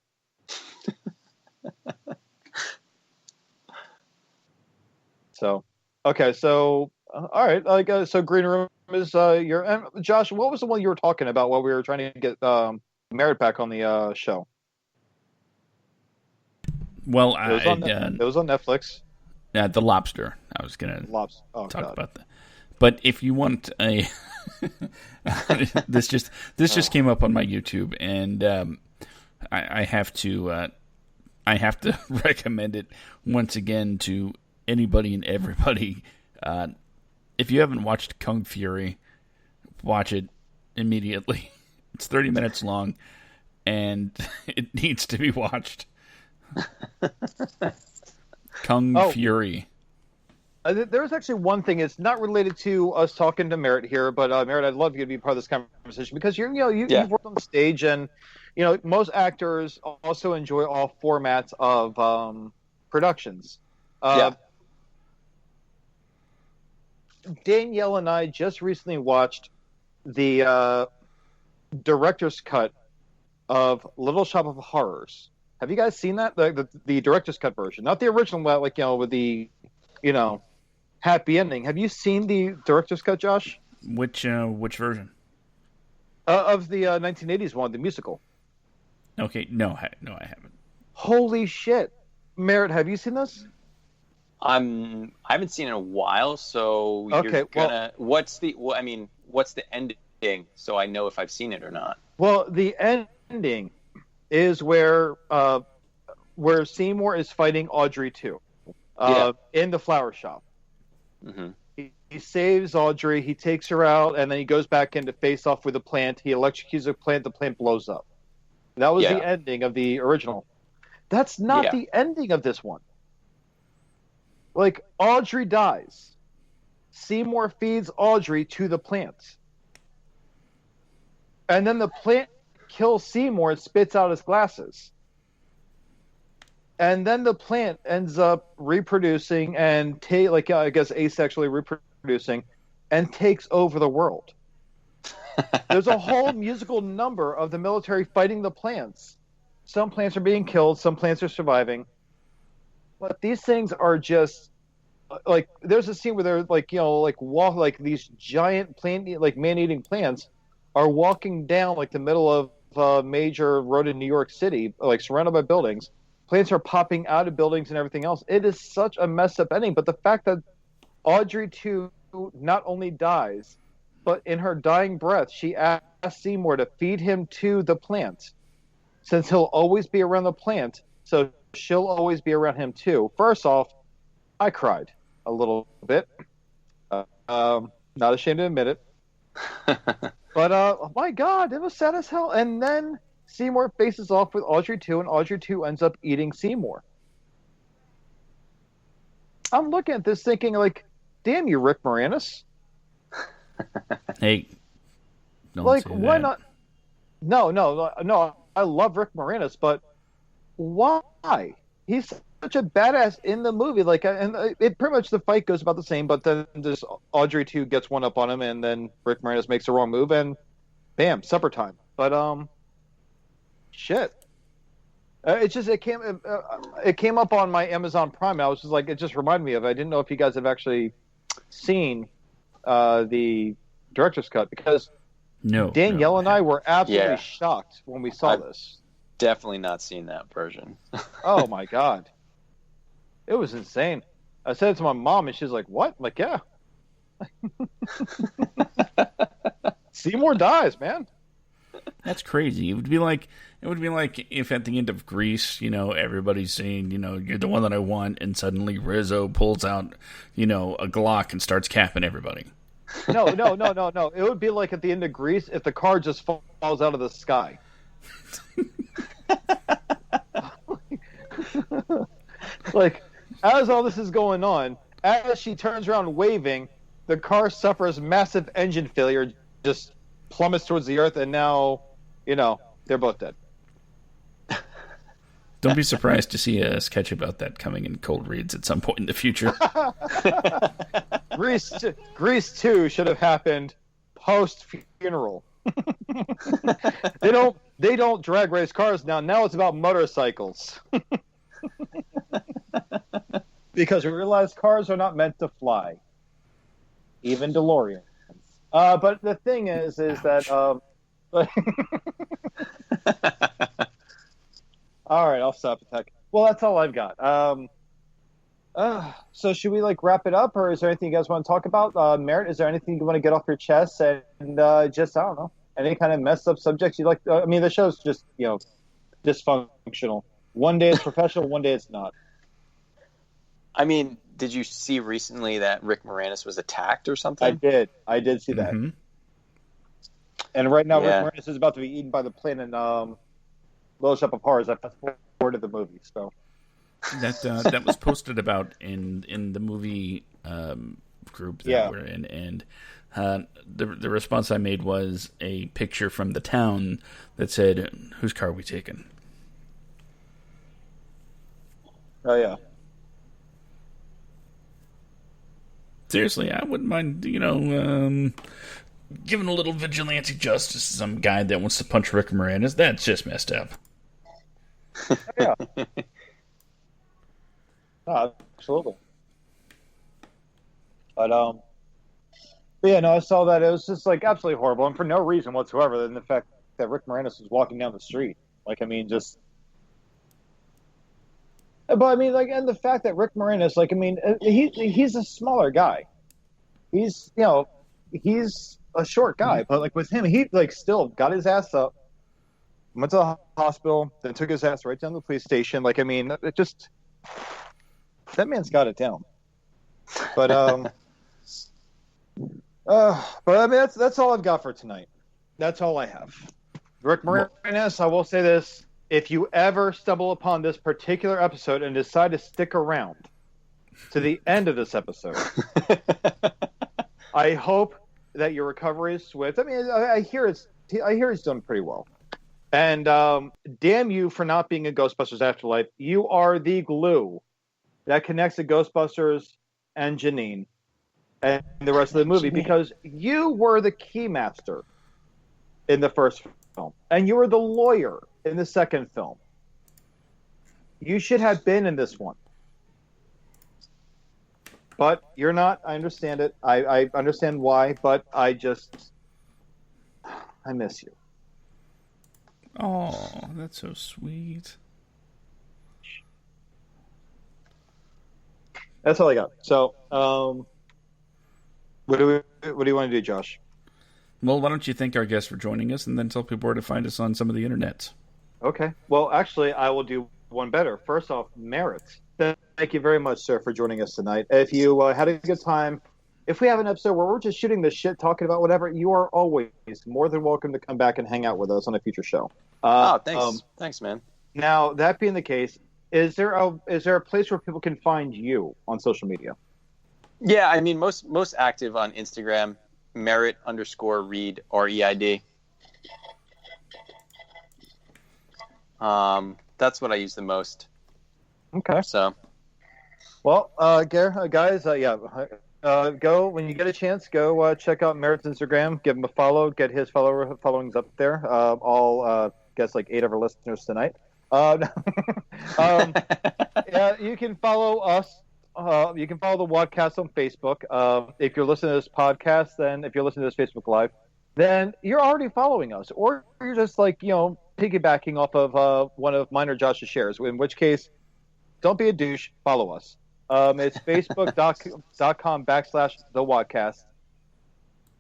So, okay, so all right, so Green Room is your. And Josh, what was the one you were talking about while we were trying to get Merritt back on the show? Well, it was on Netflix. The Lobster. I was gonna talk about that. But if you want a, this just came up on my YouTube, and I have to recommend it once again to anybody and everybody. If you haven't watched Kung Fury, watch it immediately. It's 30 minutes long, and it needs to be watched. Kung Fury. There's actually one thing. It's not related to us talking to Merritt here, but Merritt, I'd love you to be part of this conversation because you've worked on stage, and most actors also enjoy all formats of productions. Danielle and I just recently watched the director's cut of Little Shop of Horrors. Have you guys seen that? The director's cut version, not the original, with the happy ending. Have you seen the director's cut, Josh? Which version? Of the 1980s one, the musical. Okay, no, I haven't. Holy shit, Merritt, have you seen this? I haven't seen it in a while, so okay. What's the ending so I know if I've seen it or not. Well, the ending is where Seymour is fighting Audrey too, in the flower shop. Mm-hmm. He saves Audrey. He takes her out, and then he goes back in to face off with the plant. He electrocutes the plant. The plant blows up. That was the ending of the original. That's not the ending of this one. Like, Audrey dies. Seymour feeds Audrey to the plant. And then the plant kills Seymour and spits out his glasses. And then the plant ends up reproducing and asexually reproducing and takes over the world. There's a whole musical number of the military fighting the plants. Some plants are being killed, some plants are surviving. But these things are just like, there's a scene where they're these giant plant, like man-eating plants are walking down like the middle of a major road in New York City, like surrounded by buildings. Plants are popping out of buildings and everything else. It is such a messed up ending. But the fact that Audrey too not only dies, but in her dying breath, she asks Seymour to feed him to the plant, since he'll always be around the plant, so she'll always be around him too. First off, I cried a little bit. Not ashamed to admit it. But, oh my God, it was sad as hell. And then Seymour faces off with Audrey 2, and Audrey 2 ends up eating Seymour. I'm looking at this thinking, like, damn you, Rick Moranis. Hey. Like, why not? No. I love Rick Moranis, but why? He's such a badass in the movie. Like, and it pretty much the fight goes about the same, but then this Audrey 2 gets one up on him, and then Rick Moranis makes the wrong move, and bam, supper time. But shit. It came up on my Amazon Prime. And I was just like, it just reminded me of it. I didn't know if you guys have actually seen the director's cut, because Danielle and I were absolutely shocked when we saw this. Definitely not seen that version. Oh my God. It was insane. I said it to my mom and she's like, what? I'm like, yeah. Seymour dies, man. That's crazy. It would be like if at the end of Grease, everybody's saying, you're the one that I want, and suddenly Rizzo pulls out, a Glock and starts capping everybody. No. It would be like at the end of Grease if the car just falls out of the sky. Like, as all this is going on, as she turns around waving, the car suffers massive engine failure, just plummets towards the earth, and now, they're both dead. Don't be surprised to see a sketch about that coming in Cold Reads at some point in the future. Grease 2 should have happened post-funeral. They don't drag race cars now. Now it's about motorcycles. Because we realize cars are not meant to fly. Even DeLoreans. But the thing is that all right, I'll stop attacking. Well, that's all I've got. So should we wrap it up, or is there anything you guys want to talk about? Merritt, is there anything you want to get off your chest? And just, I don't know, any kind of messed up subjects you'd like? I mean, the show's just, dysfunctional. One day it's professional, one day it's not. I mean, did you see recently that Rick Moranis was attacked or something? I did see that. Mm-hmm. And right now, Rick Moranis is about to be eaten by the plane in Little Shop of Horrors. I fast forwarded the movie, so. That was posted about in the movie group that we're in, and the response I made was a picture from the town that said, "Whose car are we taking?" Oh yeah. Seriously, I wouldn't mind, giving a little vigilante justice to some guy that wants to punch Rick Moranis. That's just messed up. Yeah. Absolutely. But yeah, no, I saw that. It was just absolutely horrible, and for no reason whatsoever than the fact that Rick Moranis was walking down the street. But I mean, and the fact that Rick Moranis, he's a smaller guy. He's a short guy, but like with him, he like still got his ass up, went to the hospital, then took his ass right down to the police station. Like, I mean, it just that man's got it down. But but I mean that's all I've got for tonight. That's all I have. Rick Moranis, I will say this: if you ever stumble upon this particular episode and decide to stick around to the end of this episode, I hope that your recovery is swift. I mean, I hear he's done pretty well. And damn you for not being in Ghostbusters Afterlife. You are the glue that connects the Ghostbusters and Janine and the rest of the movie, because you were the keymaster in the first film, and you were the lawyer in the second film. You should have been in this one. But you're not. I understand it. I understand why, but I miss you. Oh, that's so sweet. That's all I got. So, what do you want to do, Josh? Well, why don't you thank our guests for joining us, and then tell people where to find us on some of the internets. Okay. Well, actually, I will do one better. First off, Merritt, thank you very much, sir, for joining us tonight. If you had a good time, if we have an episode where we're just shooting the shit, talking about whatever, you are always more than welcome to come back and hang out with us on a future show. Thanks. Thanks, man. Now, that being the case, is there a place where people can find you on social media? Yeah, I mean, most active on Instagram, Meritt_Reid, REID. That's what I use the most. Okay. So, well, guys, go when you get a chance. Go check out Merritt's Instagram. Give him a follow. Get his followings up there. Guess like 8 of our listeners tonight. Yeah, you can follow us. You can follow the WADcast on Facebook. If you're listening to this podcast, then if you're listening to this Facebook Live, then you're already following us, or you're just like piggybacking off of one of mine or Josh's shares. In which case, don't be a douche. Follow us. It's facebook.com/the WADcast.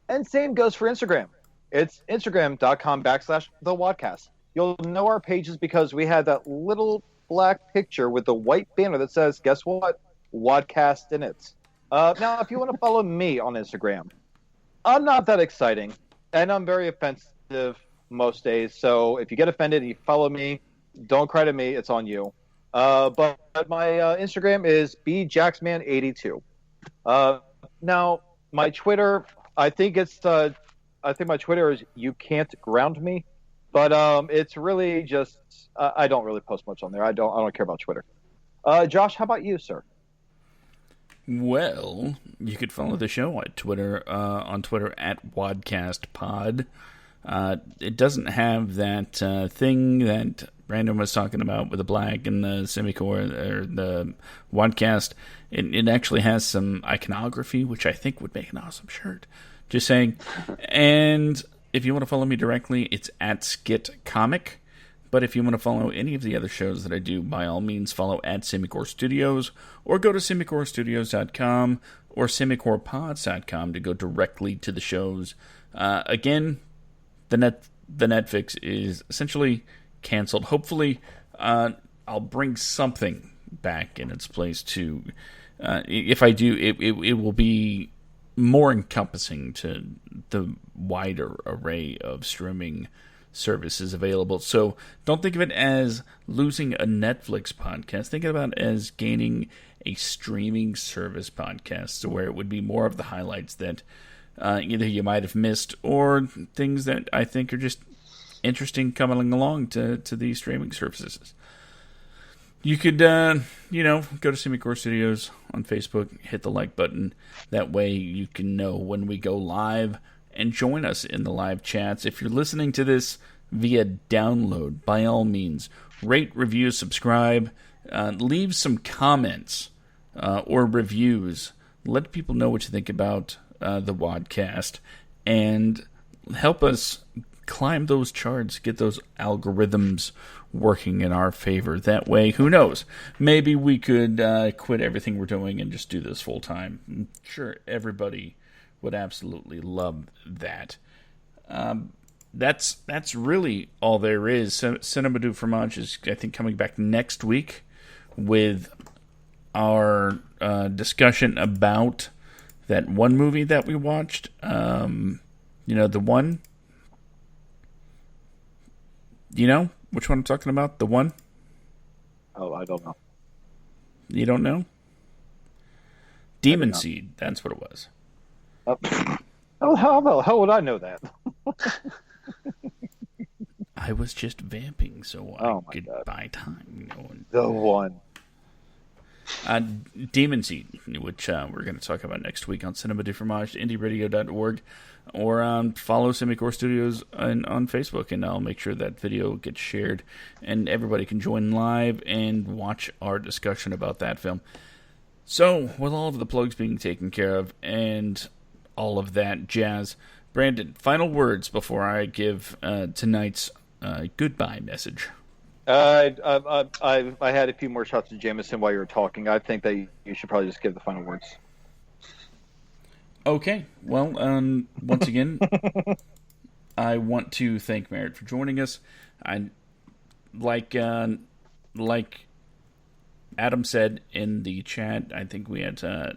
And same goes for Instagram. It's instagram.com/the WADcast. You'll know our pages because we had that little black picture with the white banner that says, guess what? WADcast in it. Now, if you want to follow me on Instagram, I'm not that exciting, and I'm very offensive most days. So if you get offended and you follow me, don't cry to me. It's on you. But my Instagram is bjacksman82. Now, my Twitter, I think my Twitter is you can't ground me, but it's really just I don't really post much on there. I don't care about Twitter. Josh, how about you, sir? Well, you could follow the show on Twitter at WADcastPod. It doesn't have that thing that Brandon was talking about with the black and the semicolon or the WADcast. It actually has some iconography, which I think would make an awesome shirt. Just saying. And if you want to follow me directly, it's at SkitComic. But if you want to follow any of the other shows that I do, by all means, follow at Semicore Studios, or go to semicorestudios.com or semicorepods.com to go directly to the shows. Again, the Netflix is essentially canceled. Hopefully, I'll bring something back in its place to. If I do, it will be more encompassing to the wider array of streaming services available. So don't think of it as losing a Netflix podcast. Think about it as gaining a streaming service podcast, so where it would be more of the highlights that either you might have missed or things that I think are just interesting coming along to these streaming services. You could, go to Semicore Studios on Facebook, hit the like button. That way you can know when we go live and join us in the live chats. If you're listening to this via download, by all means, rate, review, subscribe, leave some comments or reviews. Let people know what you think about the WADcast, and help us climb those charts, get those algorithms working in our favor. That way, who knows, maybe we could quit everything we're doing and just do this full time. I'm sure everybody would absolutely love that. That's really all there is. Cinema du Fromage is, I think, coming back next week with our discussion about that one movie that we watched. The one. You know which one I'm talking about? The one? Oh, I don't know. You don't know? Demon Seed. That's what it was. How the hell would I know that? I was just vamping so I could buy time. The one. Demon Seed, which we're going to talk about next week on Cinema du Fromage, indieradio.org, or follow Semicore Studios on Facebook, and I'll make sure that video gets shared, and everybody can join live and watch our discussion about that film. So, with all of the plugs being taken care of, and all of that jazz, Brandon, final words before I give tonight's goodbye message. I had a few more shots of Jameson while you were talking. I think that you should probably just give the final words. Okay. Well, once again, I want to thank Merritt for joining us. I like Adam said in the chat, I think we had a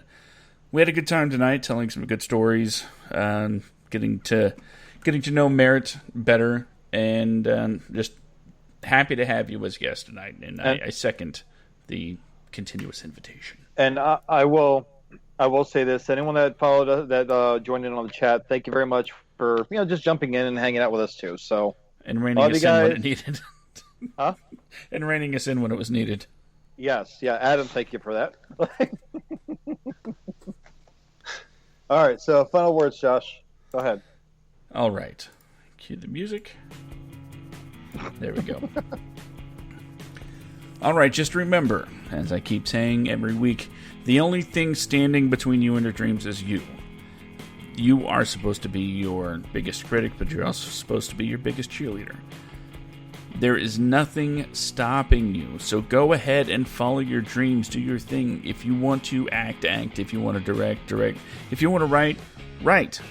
good time tonight, telling some good stories, getting to know Merritt better, and just happy to have you as a guest tonight. And I second the continuous invitation. And I will say this: anyone that followed us, that joined in on the chat, thank you very much for just jumping in and hanging out with us too. So and reining us in when it needed. Huh? And reining us in when it was needed. Yes, yeah, Adam, thank you for that. All right, so final words, Josh. Go ahead. All right. Cue the music. There we go. All right, just remember, as I keep saying every week, the only thing standing between you and your dreams is you. You are supposed to be your biggest critic, but you're also supposed to be your biggest cheerleader. There is nothing stopping you, so go ahead and follow your dreams, do your thing. If you want to act. If you want to direct. If you want to write.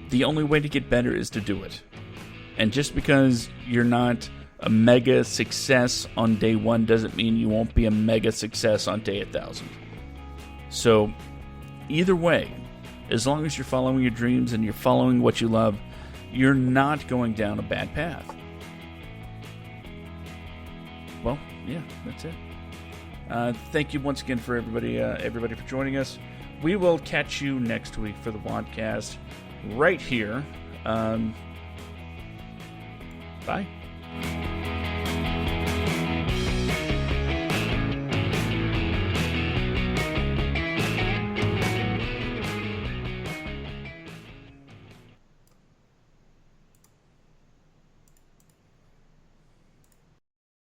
The only way to get better is to do it. And just because you're not a mega success on day 1 doesn't mean you won't be a mega success on day 1,000. So, either way, as long as you're following your dreams and you're following what you love, you're not going down a bad path. Well, yeah, that's it. Thank you once again for everybody for joining us. We will catch you next week for the WADcast right here. Bye.